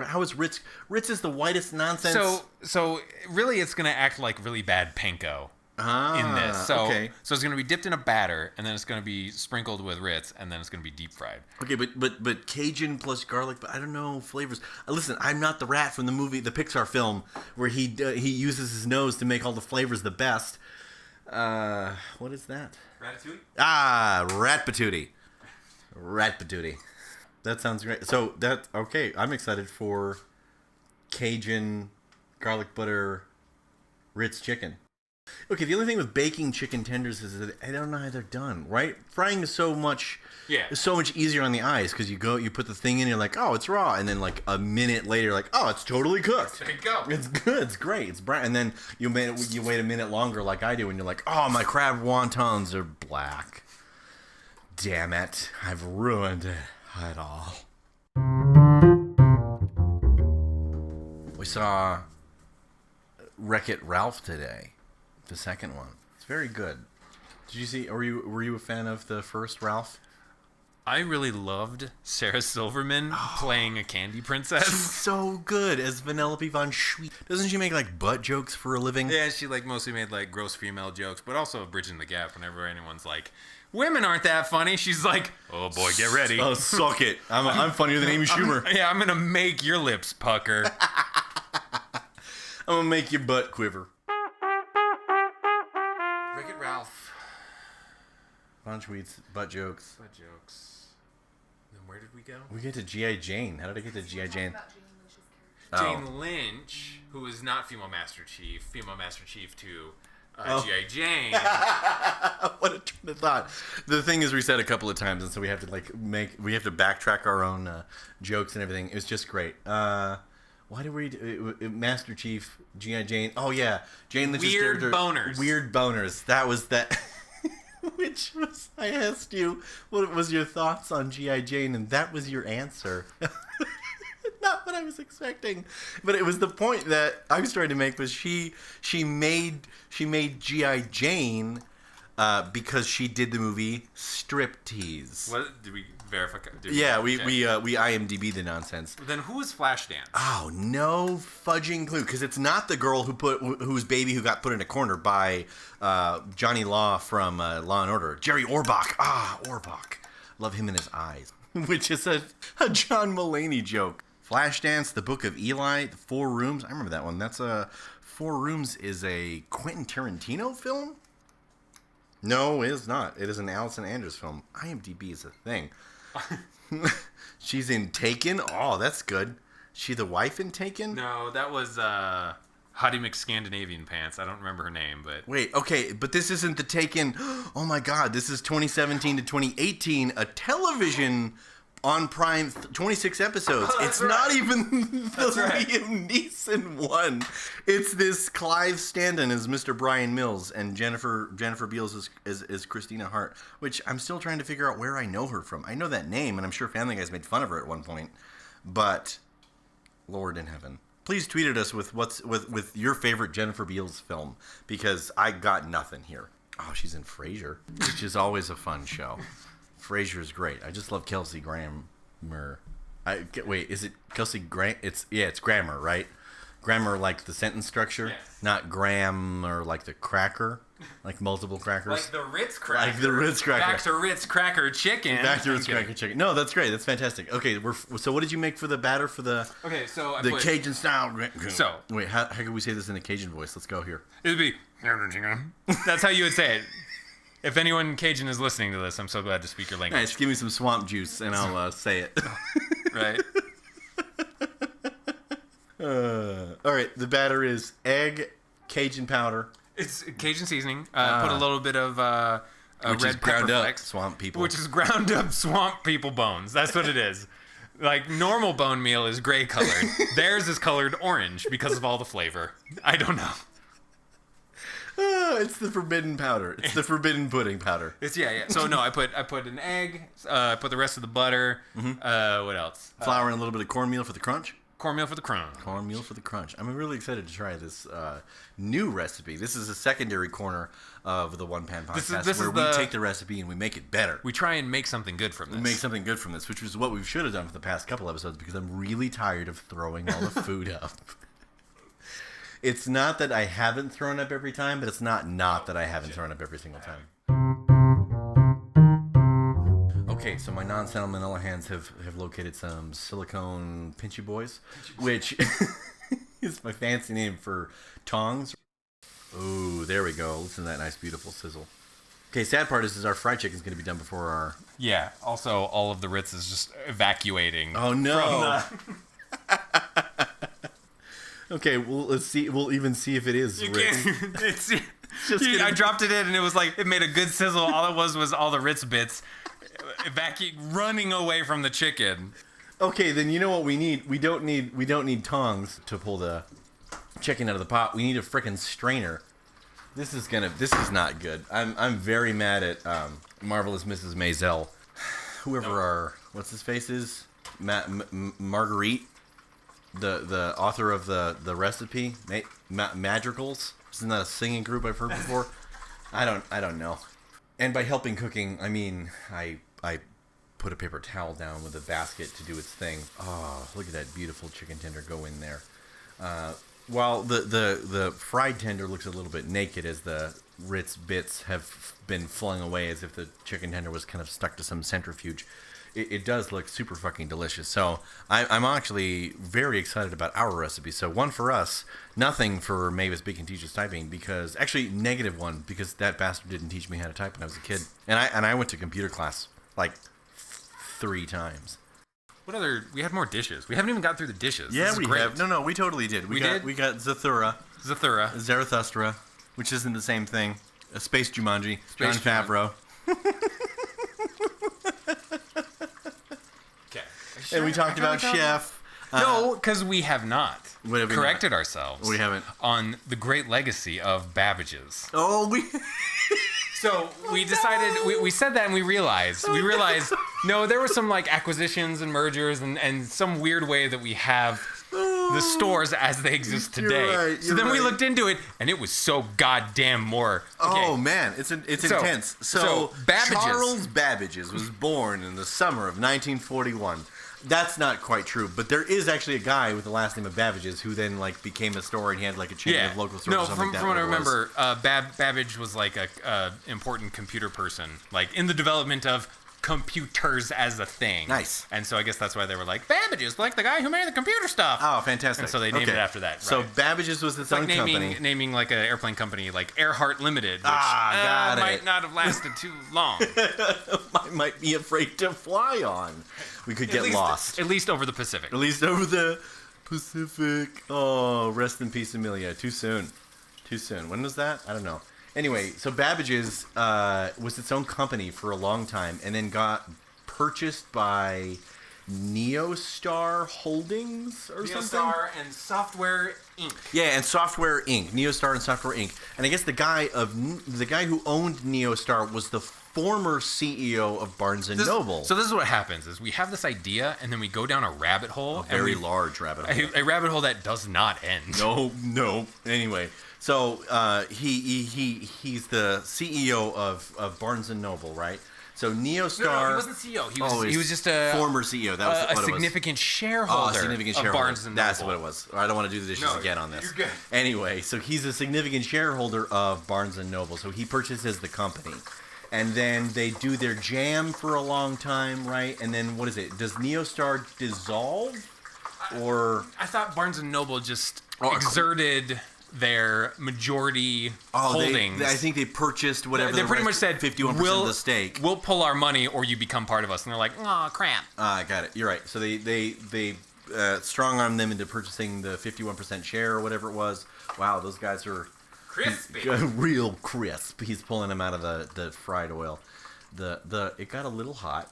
How is Ritz? Ritz is the whitest nonsense. So really, it's gonna act like really bad panko in this. So it's gonna be dipped in a batter, and then it's gonna be sprinkled with Ritz, and then it's gonna be deep fried. Okay, but Cajun plus garlic. But I don't know flavors. Listen, I'm not the rat from the Pixar film, where he uses his nose to make all the flavors the best. What is that? Ratatouille? Rat patootie. Rat patootie. That sounds great. So I'm excited for Cajun garlic butter Ritz chicken. Okay, the only thing with baking chicken tenders is that I don't know how they're done, right? Frying is so much easier on the eyes because you put the thing in, you're like, oh, it's raw, and then like a minute later, you're like, oh, it's totally cooked. There you go. It's good, it's great, it's brown, and then you wait a minute longer, like I do, and you're like, oh, my crab wontons are black. Damn it, I've ruined it all. We saw Wreck-It Ralph today, the second one. It's very good. Did you see? Were you a fan of the first Ralph? I really loved Sarah Silverman playing a candy princess. She's so good as Vanellope von Schweet. Doesn't she make like butt jokes for a living? Yeah, she like mostly made like gross female jokes, but also bridging the gap whenever anyone's like, women aren't that funny. She's like, oh boy, get ready. Oh, suck it. I'm funnier than Amy Schumer. I'm gonna make your lips pucker. I'm gonna make your butt quiver. Wreck-It Ralph. Von Schweet's butt jokes. Butt jokes. Then where did we go? We get to G.I. Jane. How did I get to G.I. Jane? Jane Lynch, who is not female Master Chief to G.I. Jane. What a train of thought. The thing is reset a couple of times, and so we have to we have to backtrack our own jokes and everything. It was just great. Why did we Master Chief, G.I. Jane? Oh yeah, Jane Lynch's Weird character. boners. Weird boners. That was that. Which was, I asked you, what was your thoughts on G.I. Jane, and that was your answer. Not what I was expecting, but it was the point that I was trying to make. Was she made G.I. Jane because she did the movie Striptease. What did we verify? We IMDb the nonsense. Then who is Flashdance? Oh, no fudging clue, because it's not the girl whose baby who got put in a corner by Johnny Law from Law and Order, Jerry Orbach. Orbach, love him in his eyes, which is a John Mulaney joke. Flashdance, The Book of Eli, The Four Rooms. I remember that one. That's Four Rooms is a Quentin Tarantino film. No, it is not. It is an Allison Anders film. IMDb is a thing. She's in Taken. Oh, that's good. She the wife in Taken? No, that was Hottie McScandinavian Pants. I don't remember her name, but... Wait, okay, but this isn't the Taken... Oh my god, this is 2017 to 2018, a television on Prime, 26 episodes. It's right. Not even the right. Liam Neeson one. It's this Clive Standen as Mr. Brian Mills and Jennifer Beals as Christina Hart, which I'm still trying to figure out where I know her from. I know that name, and I'm sure Family Guy's made fun of her at one point, but Lord in heaven. Please tweet at us with your favorite Jennifer Beals film, because I got nothing here. Oh, she's in Frasier, which is always a fun show. Frasier is great. I just love Kelsey Grammer. Wait, is it Kelsey Graham? It's grammar, right? Grammar like the sentence structure, yes. Not grammar like the cracker, like multiple crackers. Like the Ritz cracker. Like the Ritz cracker. Back to Ritz cracker chicken. Back to Ritz cracker chicken. No, that's great. That's fantastic. Okay, so what did you make for the batter for the? Okay, so the Cajun style. So wait, how can we say this in a Cajun voice? Let's go here. It would be. That's how you would say it. If anyone Cajun is listening to this, I'm so glad to speak your language. Nice. Give me some swamp juice and I'll say it. Right. All right. The batter is egg, Cajun powder. It's Cajun seasoning. Put a little bit of red pepper flakes. Swamp people. Which is ground up swamp people bones. That's what it is. Like, normal bone meal is gray colored. Theirs is colored orange because of all the flavor. I don't know. It's the forbidden powder. It's the forbidden pudding powder. Yeah. So no, I put an egg. I put the rest of the butter. Mm-hmm. What else? Flour and a little bit of cornmeal for the crunch. Cornmeal for the crunch. Cornmeal for the crunch. I'm really excited to try this new recipe. This is a secondary corner of the One Pan Podcast where we take the recipe and we make it better. We try and make something good from this. Which is what we should have done for the past couple episodes, because I'm really tired of throwing all the food up. It's not that I haven't thrown up every time, but it's not that I haven't thrown up every single time. Okay, so my non-salmonella hands have located some silicone pinchy boys, which is my fancy name for tongs. Ooh, there we go. Listen to that nice, beautiful sizzle. Okay, sad part is our fried chicken is going to be done before our... Yeah, also all of the Ritz is just evacuating. Oh, no. Okay, well, let's see. We'll even see if it is Ritz. I dropped it in, and it was like, it made a good sizzle. All it was all the Ritz bits running away from the chicken. Okay, then you know what we need? We don't need tongs to pull the chicken out of the pot. We need a frickin' strainer. This is not good. I'm very mad at Marvelous Mrs. Maisel. Whoever what's his face is? Marguerite. the author of the recipe, Madrigals. Isn't that a singing group I've heard before? I don't know. And by helping cooking, I mean I put a paper towel down with a basket to do its thing. Oh, look at that beautiful chicken tender go in there. While the fried tender looks a little bit naked as the Ritz bits have been flung away as if the chicken tender was kind of stuck to some centrifuge, it does look super fucking delicious. So I'm actually very excited about our recipe. So one for us, nothing for Mavis Beacon Teaches Typing, because actually -1 because that bastard didn't teach me how to type when I was a kid, and I went to computer class like 3 times. What other? We had more dishes. We haven't even got through the dishes. Yeah, we have. No, we totally did. We got Zathura, Zarathustra, which isn't the same thing. A Space Jumanji. Jon Favreau. Okay. And we talked about Chef. No, because we have not What have we corrected ourselves. We haven't. On the great legacy of Babbage's. Oh, we. So we decided, we said that and we realized, no, there were some like acquisitions and mergers and some weird way that we have the stores as they exist today. You're so then we right. looked into it and it was so goddamn more. Okay. Oh man, it's intense. So Babbage's. Charles Babbage's was born in the summer of 1941. That's not quite true, but there is actually a guy with the last name of Babbage's who then like became a store and he had like a chain of local stores. No, or something from like that, what I remember, Babbage was like a important computer person, like in the development of computers as a thing. Nice. And so I guess that's why they were like Babbage's, like the guy who made the computer stuff. Oh, fantastic! And so they named it after that. Right? So Babbage's was its own company. Naming like an airplane company like Earhart Limited, which got it. might not have lasted too long. I might be afraid to fly on. We could get lost. At least over the Pacific. At least over the Pacific. Oh, rest in peace, Amelia. Too soon. When was that? I don't know. Anyway, so Babbage's was its own company for a long time and then got purchased by Neostar Holdings or something? Neostar and Software Inc. Yeah, and Software Inc. Neostar and Software Inc. And I guess the guy who owned Neostar was the former CEO of Barnes & Noble. So this is what happens: is we have this idea, and then we go down a rabbit hole, A very large rabbit hole. a rabbit hole that does not end. No. Anyway, so he's the CEO of Barnes & Noble, right? So Neostar. No, he wasn't CEO. He was just a former CEO. That was a what it was. significant shareholder. Of Barnes & Noble. That's what it was. I don't want to do the dishes again on this. You're good. Anyway, so he's a significant shareholder of Barnes & Noble. So he purchases the company. And then they do their jam for a long time, right? And then what is it? Does Neostar dissolve? Or I thought Barnes & Noble just exerted their majority holdings. I think they purchased whatever. They pretty much said 51% of the stake. We'll pull our money, or you become part of us. And they're like, "Oh crap!" I got it. You're right. So they strong armed them into purchasing the 51% share or whatever it was. Wow, those guys are Crispy. real crisp. He's pulling them out of the fried oil. It got a little hot.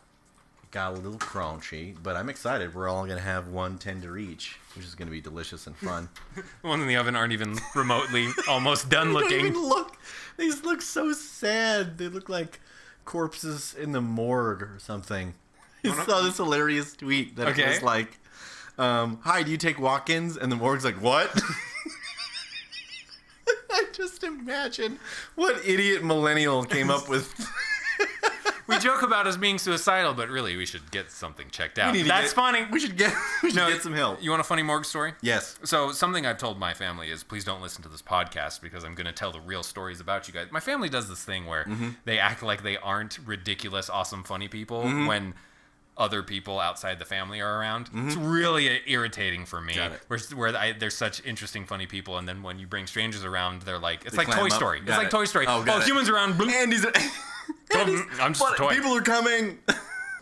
Got a little crunchy, but I'm excited. We're all gonna have one tender each, which is gonna be delicious and fun. The ones in the oven aren't even remotely almost done looking. They don't even look. These look so sad. They look like corpses in the morgue or something. I saw this hilarious tweet that it was like, "Hi, do you take walk-ins?" And the morgue's like, "What?" I just imagine what idiot millennial came up with. We joke about us being suicidal, but really we should get something checked out. That's funny. We should get some help. You want a funny morgue story? Yes. So something I've told my family is please don't listen to this podcast because I'm going to tell the real stories about you guys. My family does this thing where they act like they aren't ridiculous, awesome, funny people when other people outside the family are around. It's really irritating for me. They're such interesting, funny people, and then when you bring strangers around, they're like, it's like Toy Story. It's like Toy Story. Oh, humans around. Andy's... I'm just a toy. People are coming.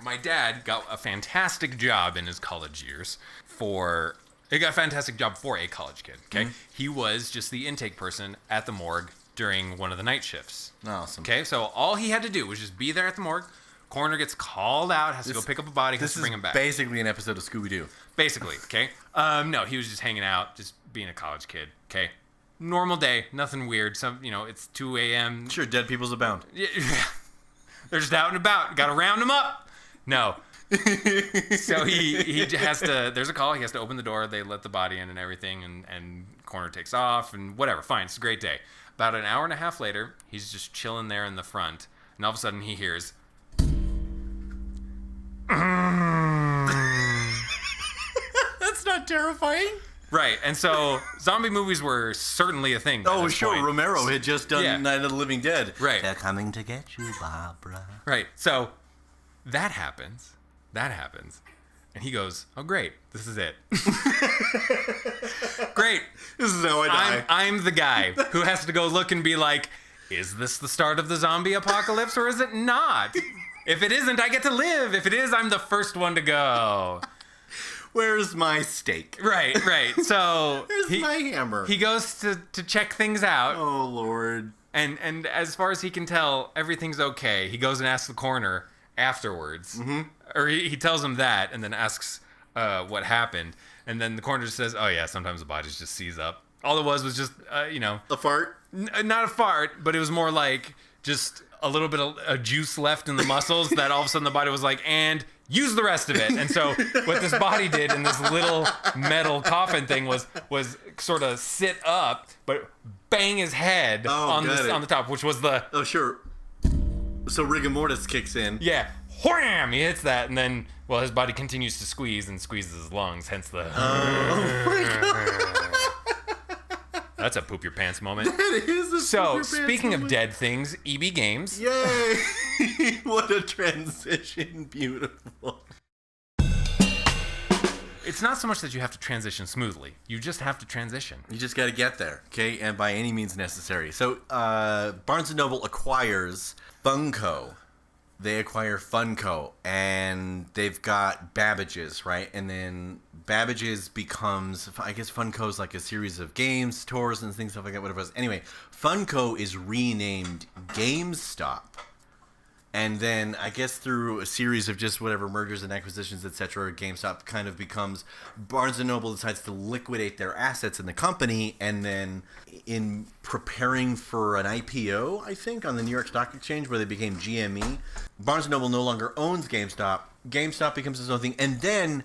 My dad got a fantastic job in his college years for a college kid. Okay, he was just the intake person at the morgue during one of the night shifts. Awesome. Okay, so all he had to do was just be there at the morgue. Coroner gets called out, has to go pick up a body, has to bring him back. This is basically an episode of Scooby-Doo. Basically, okay. No, he was just hanging out, just being a college kid. Okay, normal day, nothing weird. It's 2 a.m. Sure, dead people's abound. Yeah. They're just out and about. Got to round them up. No. So he has to. There's a call. He has to open the door. They let the body in and everything, and Corner takes off and whatever. Fine, it's a great day. About an hour and a half later, he's just chilling there in the front, and all of a sudden he hears. That's not terrifying. Right, and so zombie movies were certainly a thing. Oh, sure. Point. Romero had just done Night of the Living Dead. Right. They're coming to get you, Barbara. Right. So that happens. And he goes, oh, great. This is it. Great. This is how I die. I'm the guy who has to go look and be like, is this the start of the zombie apocalypse or is it not? If it isn't, I get to live. If it is, I'm the first one to go. Where's my steak? Right. So Where's my hammer? He goes to check things out. Oh, Lord. And as far as he can tell, everything's okay. He goes and asks the coroner afterwards. Mm-hmm. Or he tells him that and then asks what happened. And then the coroner just says, oh, yeah, sometimes the bodies just seize up. All it was just, a fart? Not a fart, but it was more like just a little bit of juice left in the muscles that all of a sudden the body was like, and use the rest of it. And so what this body did in this little metal coffin thing was sort of sit up, but bang his head on the top, which was the... Oh, sure. So rigor mortis kicks in. Yeah. Wham! He hits that, and then, well, his body continues to squeeze and squeezes his lungs, hence the... Oh, my God. That's a poop your pants moment. That is a So, poop your pants speaking moment. of dead things, EB Games. Yay! What a transition. Beautiful. It's not so much that you have to transition smoothly. You just have to transition. You just got to get there, okay? And by any means necessary. So, Barnes & Noble acquires Funko. They acquire Funko, and they've got Babbage's, right? And then Babbage's becomes, I guess Funko's like a series of games, tours, and things, stuff like that, whatever it was. Anyway, Funko is renamed GameStop. And then, I guess through a series of just whatever mergers and acquisitions, etc., GameStop kind of becomes... Barnes & Noble decides to liquidate their assets in the company, and then in preparing for an IPO, I think, on the New York Stock Exchange, where they became GME, Barnes & Noble no longer owns GameStop. GameStop becomes its own thing, and then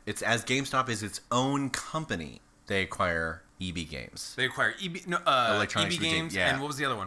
it's as GameStop is its own company, they acquire EB Games. They acquire EB Electronics Games, yeah. and what was the other one?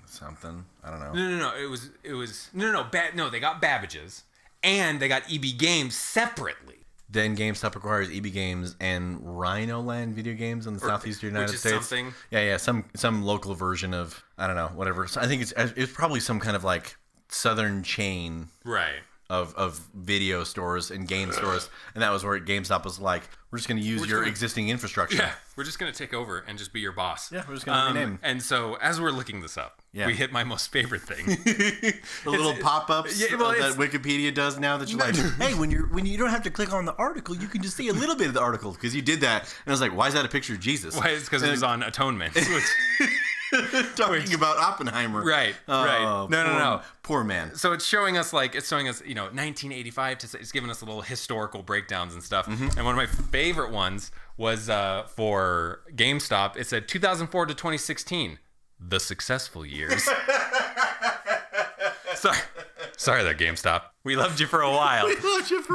Something. I don't know. No. It was they got Babbage's, and they got EB Games separately. Then GameStop acquires EB Games and Rhino Land Video Games in the southeastern United States. Something. Yeah, some local version of, I don't know, whatever. So I think it's probably some kind of like southern chain. Right. Of video stores and game stores, and that was where GameStop was like, we're just going to use your existing infrastructure. Yeah, we're just going to take over and just be your boss. Yeah, we're just going to rename. And so as we're looking this up, we hit my most favorite thing. The little pop-ups that Wikipedia does now that you're like, hey, when you don't have to click on the article, you can just see a little bit of the article, because you did that. And I was like, why is that a picture of Jesus? Why? It's because it was on Atonement. Talking about Oppenheimer. Right. No. Poor man. So it's showing us 1985. It's giving us little historical breakdowns and stuff. Mm-hmm. And one of my favorite ones was for GameStop. It said 2004 to 2016, the successful years. Sorry there, GameStop. We loved you for a while.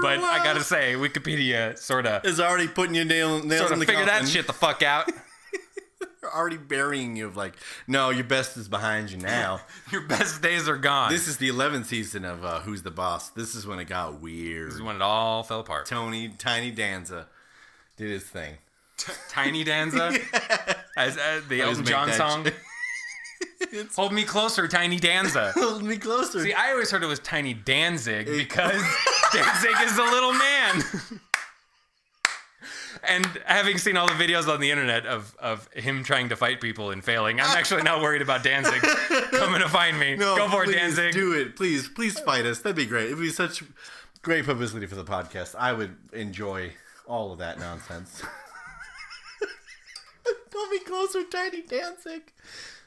But I gotta say, Wikipedia sort of is already putting your nails in the coffin. Figure that shit the fuck out. Already burying you of like, no, your best is behind you now. Your best days are gone. This is the 11th season of Who's the Boss. This is when it got weird. This is when it all fell apart. Tiny Danza did his thing. Tiny Danza? Yeah. As the Elton John song? Hold me closer, Tiny Danza. Hold me closer. See, I always heard it was Tiny Danzig because Danzig is a little man. And having seen all the videos on the internet of him trying to fight people and failing, I'm actually not worried about Danzig coming to find me. No, go for it, please, Danzig. Do it. Please fight us. That'd be great. It'd be such great publicity for the podcast. I would enjoy all of that nonsense. Don't be closer, Tiny Danzig.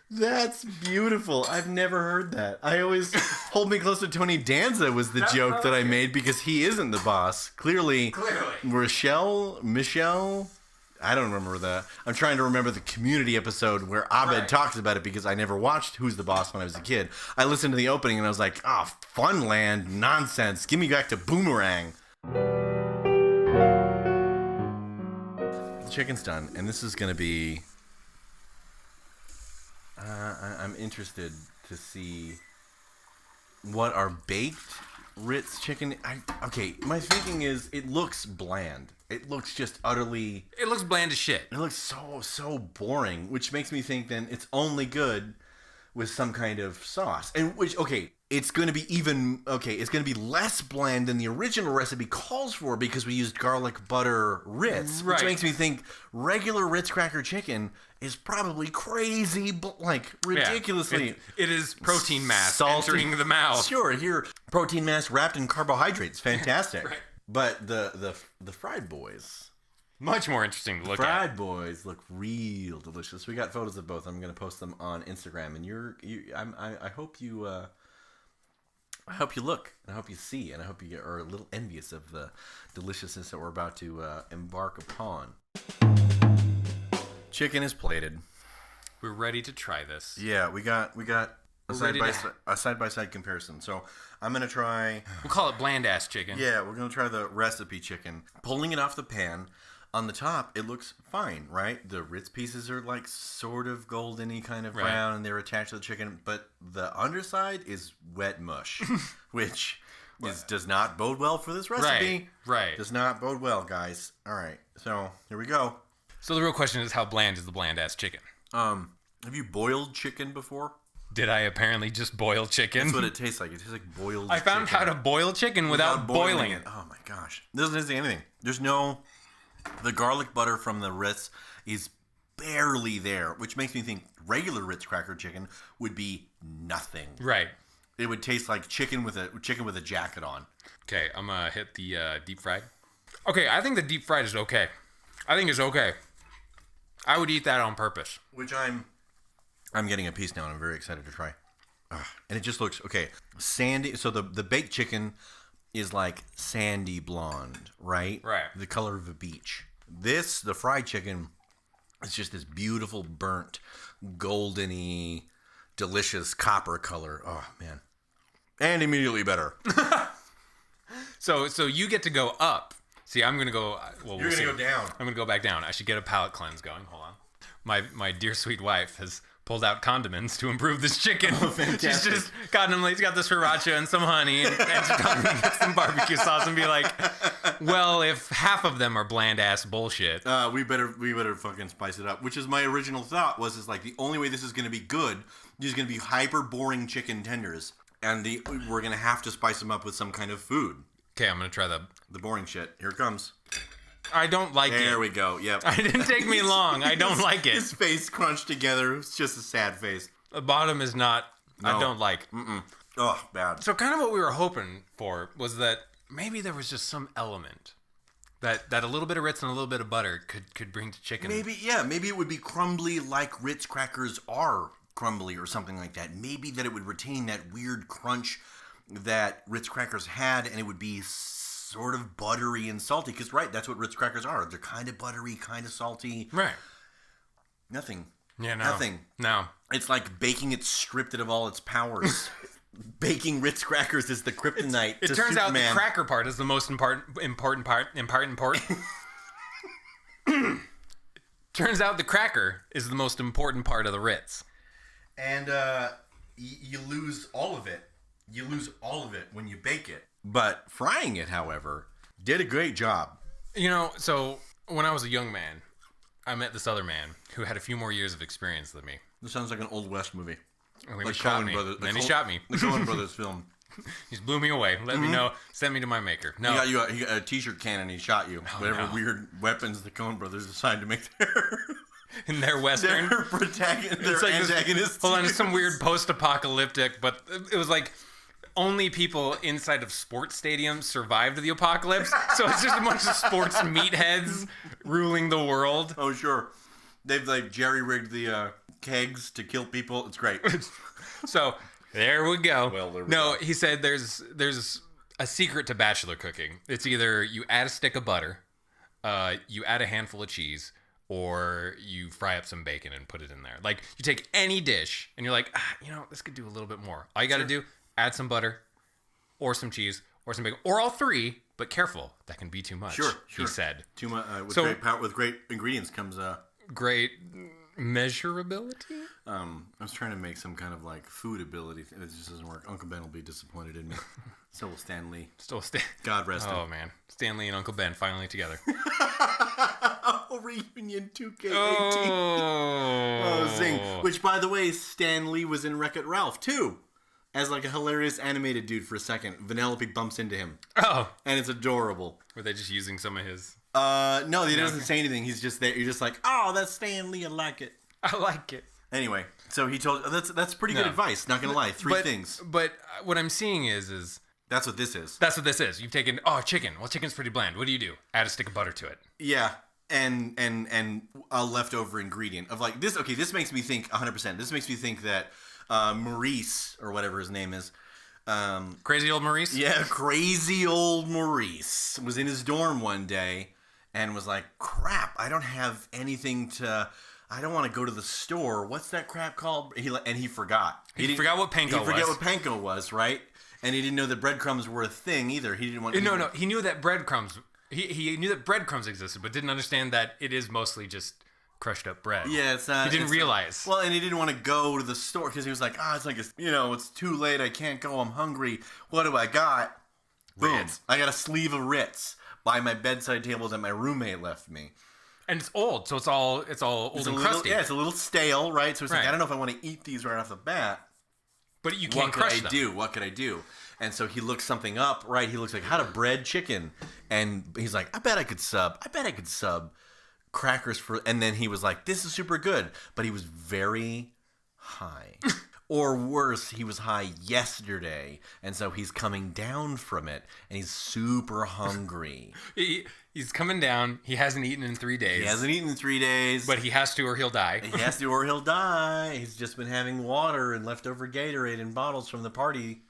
That's beautiful. I've never heard that. I always hold me closer. Tony Danza was the joke that I made because he isn't the boss. Clearly. Michelle I don't remember I'm trying to remember the Community episode where Abed talks about it because I never watched Who's the Boss when I was a kid. I listened to the opening and I was like, Funland nonsense. Give me back to Boomerang. The chicken's done, and this is going to be... I'm interested to see what our baked Ritz chicken... my thinking is it looks bland. It looks just utterly... It looks bland as shit. It looks so boring, which makes me think then it's only good with some kind of sauce. And it's going to be it's going to be less bland than the original recipe calls for because we used garlic butter Ritz, which makes me think regular Ritz cracker chicken is probably crazy, ridiculously. Yeah, it is protein mass salty, entering the mouth. Sure, here protein mass wrapped in carbohydrates. Fantastic. Right. But the fried boys, much more interesting to look at. Fried boys look real delicious. We got photos of both. I'm going to post them on Instagram, and I hope you look, and I hope you see, and I hope you are a little envious of the deliciousness that we're about to embark upon. Chicken is plated. We're ready to try this. Yeah, we got a side by side comparison. So I'm gonna try. We'll call it bland ass chicken. Yeah, we're gonna try the recipe chicken. Pulling it off the pan. On the top, it looks fine, right? The Ritz pieces are like sort of golden-y kind of brown, and they're attached to the chicken. But the underside is wet mush, which does not bode well for this recipe. Right. Does not bode well, guys. All right, so here we go. So the real question is, how bland is the bland ass chicken? Have you boiled chicken before? Did I apparently just boil chicken? That's what it tastes like. It tastes like boiled chicken. I found how to boil chicken without boiling it. Oh my gosh. This doesn't say anything. The garlic butter from the Ritz is barely there, which makes me think regular Ritz cracker chicken would be nothing. Right. It would taste like chicken with a jacket on. Okay, I'm gonna hit the deep fried. Okay, I think the deep fried is okay. I think it's okay. I would eat that on purpose. Which I'm getting a piece now, and I'm very excited to try. And it just looks okay. Sandy. So the baked chicken is like sandy blonde, right? Right. The color of a beach. The fried chicken is just this beautiful burnt, goldeny, delicious copper color. Oh man. And immediately better. So you get to go up. See, I'm gonna go. Well, You're gonna go down. I'm gonna go back down. I should get a palate cleanse going. Hold on. My dear sweet wife has pulled out condiments to improve this chicken. Oh, fantastic. She's just gotten them. She's got the sriracha and some honey, and she's going to get some barbecue sauce and be like, "Well, if half of them are bland ass bullshit, we better fucking spice it up." Which is my original thought is like the only way this is gonna be good is gonna be hyper boring chicken tenders, and we're gonna have to spice them up with some kind of food. Okay, I'm gonna try the boring shit. Here it comes. I don't like it. There we go. Yep. It didn't take me long. I don't like it. His face crunched together. It's just a sad face. The bottom is not. No. I don't like. Oh, bad. So kind of what we were hoping for was that maybe there was just some element that a little bit of Ritz and a little bit of butter could bring to chicken. Maybe it would be crumbly like Ritz crackers are crumbly or something like that. Maybe that it would retain that weird crunch that Ritz crackers had, and it would be sort of buttery and salty. Because, right, that's what Ritz crackers are. They're kind of buttery, kind of salty. Right. Nothing. Yeah, no. Nothing. No. It's like baking it stripped it of all its powers. Baking Ritz crackers is the kryptonite. It turns out the cracker part is the most important part. Turns out the cracker is the most important part of the Ritz. And you lose all of it. You lose all of it when you bake it. But frying it, however, did a great job. You know, so when I was a young man, I met this other man who had a few more years of experience than me. This sounds like an Old West movie. And then he shot me. He shot me. The Coen Brothers film. He just blew me away. Let me know. Sent me to my maker. No. He got a t-shirt cannon. He shot you. Whatever weird weapons the Coen Brothers decided to make in their Western. Their antagonists. Hold on, it's some weird post-apocalyptic, but it was like only people inside of sports stadiums survived the apocalypse. So it's just a bunch of sports meatheads ruling the world. Oh, sure. They've like jerry-rigged the kegs to kill people. It's great. So there we go. Well, there we go. He said there's a secret to bachelor cooking. It's either you add a stick of butter, you add a handful of cheese, or you fry up some bacon and put it in there. Like, you take any dish and you're like, this could do a little bit more. All you got to do, add some butter or some cheese or some bacon or all three, but careful, that can be too much. Sure. He said. Too much with great ingredients comes great measurability. I was trying to make some kind of like food ability. It just doesn't work. Uncle Ben will be disappointed in me. So will Stan Lee. God rest him. Oh man, Stan Lee and Uncle Ben finally together. Reunion 2K18. Oh, zing! Which, by the way, Stan Lee was in Wreck-It Ralph too, as like a hilarious animated dude for a second. Vanellope bumps into him. Oh, and it's adorable. Were they just using some of his? No, he doesn't say anything. He's just there. You're just like, oh, that's Stan Lee. I like it. I like it. Anyway, so he told that's pretty good advice. Not gonna lie, three things. But what I'm seeing is that's what this is. That's what this is. You've taken chicken. Well, chicken's pretty bland. What do? Add a stick of butter to it. Yeah, and a leftover ingredient of like this. Okay, this makes me think 100%. This makes me think that Maurice or whatever his name is. Crazy old Maurice? Yeah, crazy old Maurice was in his dorm one day and was like, crap, I don't have anything to... I don't want to go to the store. What's that crap called? He forgot. He forgot what panko was. He forgot what panko was, right? And he didn't know that breadcrumbs were a thing either. He didn't want... No. He knew that breadcrumbs... He knew that breadcrumbs existed, but didn't understand that it is mostly just crushed up bread. Yeah, it's not... He didn't realize. Well, and he didn't want to go to the store because he was like, it's like, it's too late. I can't go. I'm hungry. What do I got? Boom. Ritz. I got a sleeve of Ritz by my bedside table that my roommate left me. And it's old, so it's all old and crusty. Yeah, it's a little stale, right? So it's like, I don't know if I want to eat these right off the bat. But you can't crush them. What could I do? And so he looks something up, right? He looks like, how to bread chicken. And he's like, I bet I could sub crackers for... And then he was like, this is super good. But he was very high. Or worse, he was high yesterday. And so he's coming down from it. And he's super hungry. He's coming down. He hasn't eaten in 3 days. But he has to or he'll die. He's just been having water and leftover Gatorade in bottles from the party.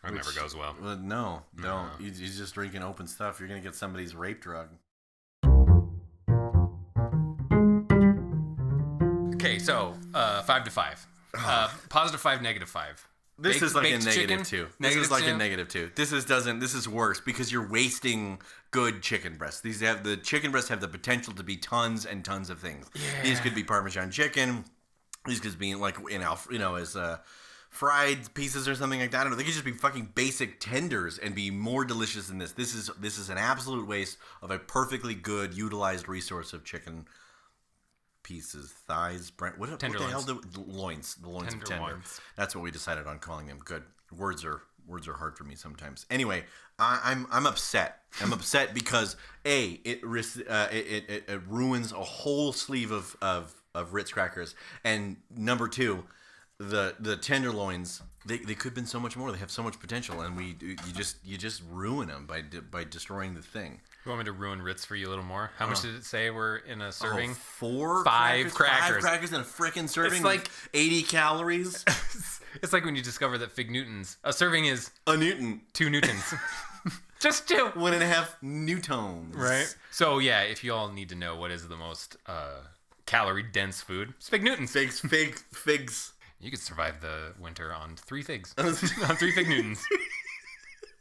That never goes well. No, don't. He's just drinking open stuff. You're going to get somebody's rape drug. Okay, so 5 to 5. Positive 5, negative 5. This is like a negative chicken? 2. This is like a negative 2. This is worse because you're wasting good chicken breasts. The chicken breasts have the potential to be tons and tons of things. Yeah. These could be Parmesan chicken. These could be like as fried pieces or something like that. I don't know. They could just be fucking basic tenders and be more delicious than this. This is an absolute waste of a perfectly good utilized resource of chicken pieces, thighs, what the hell? The loins of tender. Loins. That's what we decided on calling them. Good. Words are hard for me sometimes. Anyway, I'm upset. I'm upset because it ruins a whole sleeve of Ritz crackers, and number 2, the tenderloins, they could have been so much more. They have so much potential, and you just ruin them by destroying the thing. You want me to ruin Ritz for you a little more? How much did it say were in a serving? 5 crackers. 5 crackers in a frickin' serving. It's like 80 calories. It's like when you discover that Fig Newtons. A serving is a Newton. 2 Newtons. Just 2. 1.5 Newtons. Right. So yeah, if you all need to know what is the most calorie dense food, it's Fig Newtons. Figs. You could survive the winter on 3 figs. On 3 Fig Newtons.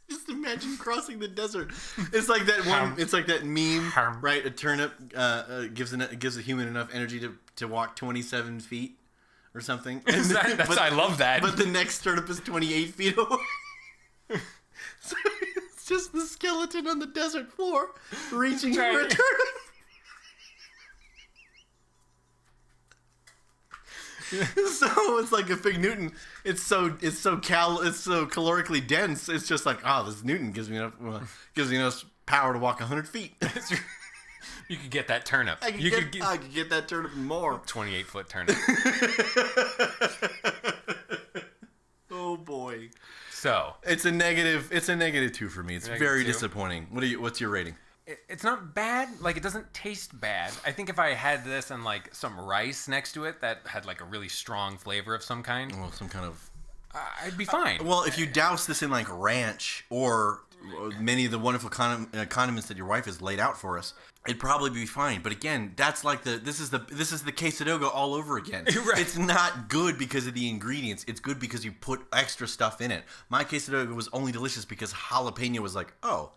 Just imagine crossing the desert. It's like that one. It's like that meme, right? A turnip gives a human enough energy to walk 27 feet or something. I love that. But the next turnip is 28 feet away. So it's just the skeleton on the desert floor reaching for a turnip. So it's like a Fig Newton. It's so calorically dense. It's just like, this Newton gives me enough power to walk 100 feet. You could get that turnip. I could get that turnip and more. 28-foot turnip. Oh boy. So it's a negative 2 for me. It's very disappointing. What's your rating? It's not bad. Like, it doesn't taste bad. I think if I had this and like some rice next to it that had like a really strong flavor of some kind, well, some kind of, I'd be fine. Well, if you douse this in like ranch or many of the wonderful condiments that your wife has laid out for us, it'd probably be fine. But again, that's like this is the quesadilla all over again. Right. It's not good because of the ingredients. It's good because you put extra stuff in it. My quesadilla was only delicious because jalapeno was like, oh,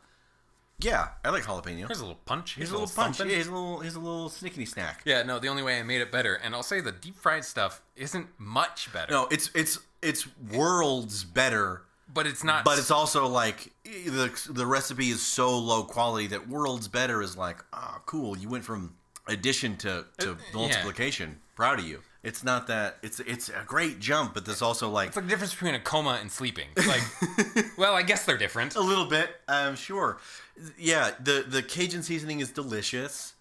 yeah, I like jalapeno. Here's a little punch. Here's a little punch. Yeah, here's a little snickety snack. Yeah, no, the only way I made it better, and I'll say the deep fried stuff isn't much better. No, it's worlds better. But it's not. But it's also like the recipe is so low quality that worlds better is like, oh, cool. You went from addition to multiplication. Yeah. Proud of you. It's not that. It's a great jump, but there's also like. It's like the difference between a coma and sleeping. Like, well, I guess they're different. A little bit, sure. Yeah, the Cajun seasoning is delicious,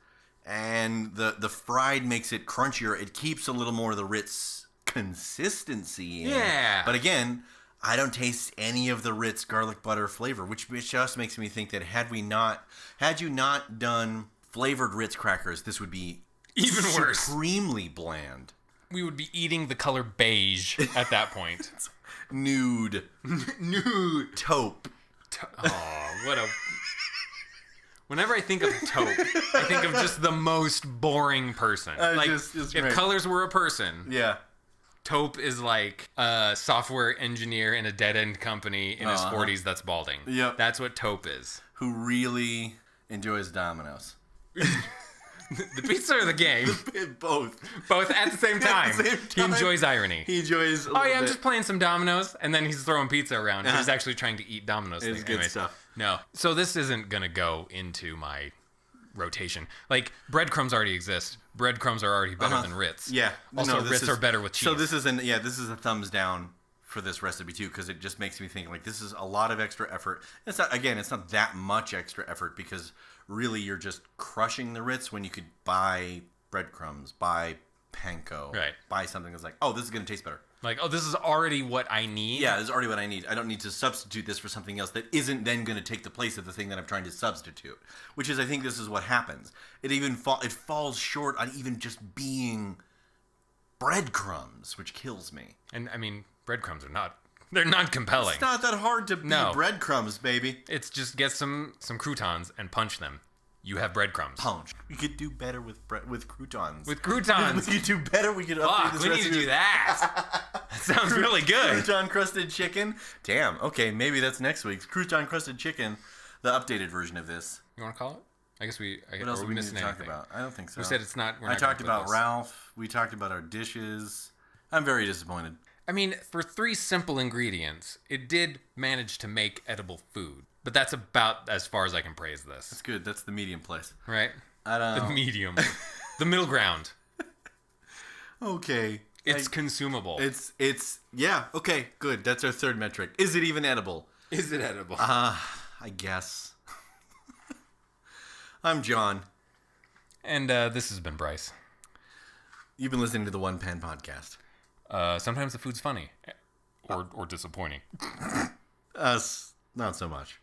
and the fried makes it crunchier. It keeps a little more of the Ritz consistency in. Yeah. But again, I don't taste any of the Ritz garlic butter flavor, which just makes me think that had you not done flavored Ritz crackers, this would be even worse. Supremely bland. We would be eating the color beige at that point. Nude. Taupe. Oh, what a... Whenever I think of taupe, I think of just the most boring person. Like, if right. colors were a person... Yeah. Taupe is like a software engineer in a dead-end company in his 40s that's balding. Yep. That's what taupe is. Who really enjoys Domino's. The pizza or the game? Both. Both at the same time. He enjoys irony. He enjoys I'm just playing some Domino's, and then he's throwing pizza around. Uh-huh. He's actually trying to eat Domino's. It's good stuff. No. So this isn't going to go into my rotation. Like, breadcrumbs already exist. Breadcrumbs are already better than Ritz. Yeah. Also, Ritz are better with cheese. So this is a thumbs down for this recipe too, because it just makes me think like this is a lot of extra effort. It's not that much extra effort because really you're just crushing the Ritz when you could buy breadcrumbs, buy panko, right. Buy something that's like, oh, this is going to taste better. Like, oh, this is already what I need? Yeah, this is already what I need. I don't need to substitute this for something else that isn't then going to take the place of the thing that I'm trying to substitute. Which is, I think this is what happens. It falls short on even just being breadcrumbs, which kills me. And, I mean, breadcrumbs they're not compelling. It's not that hard to be breadcrumbs, baby. It's just get some croutons and punch them. You have breadcrumbs. Punch. We could do better with croutons. With croutons. We could do better. We could update this recipe. We need to do that. That sounds really good. Crouton crusted chicken. Damn. Okay, maybe that's next week's crouton crusted chicken, the updated version of this. You want to call it? I guess we. What else do we need to talk about? I don't think so. We said it's not. I talked about Ralph. We talked about our dishes. I'm very disappointed. I mean, for 3 simple ingredients, it did manage to make edible food. But that's about as far as I can praise this. That's good. That's the medium place. Right? I don't know. The medium. The middle ground. Okay. It's consumable. Yeah, okay, good. That's our third metric. Is it even edible? Is it edible? I guess. I'm John. And this has been Bryce. You've been listening to the One Pan Podcast. Sometimes the food's funny. Or disappointing. Us, not so much.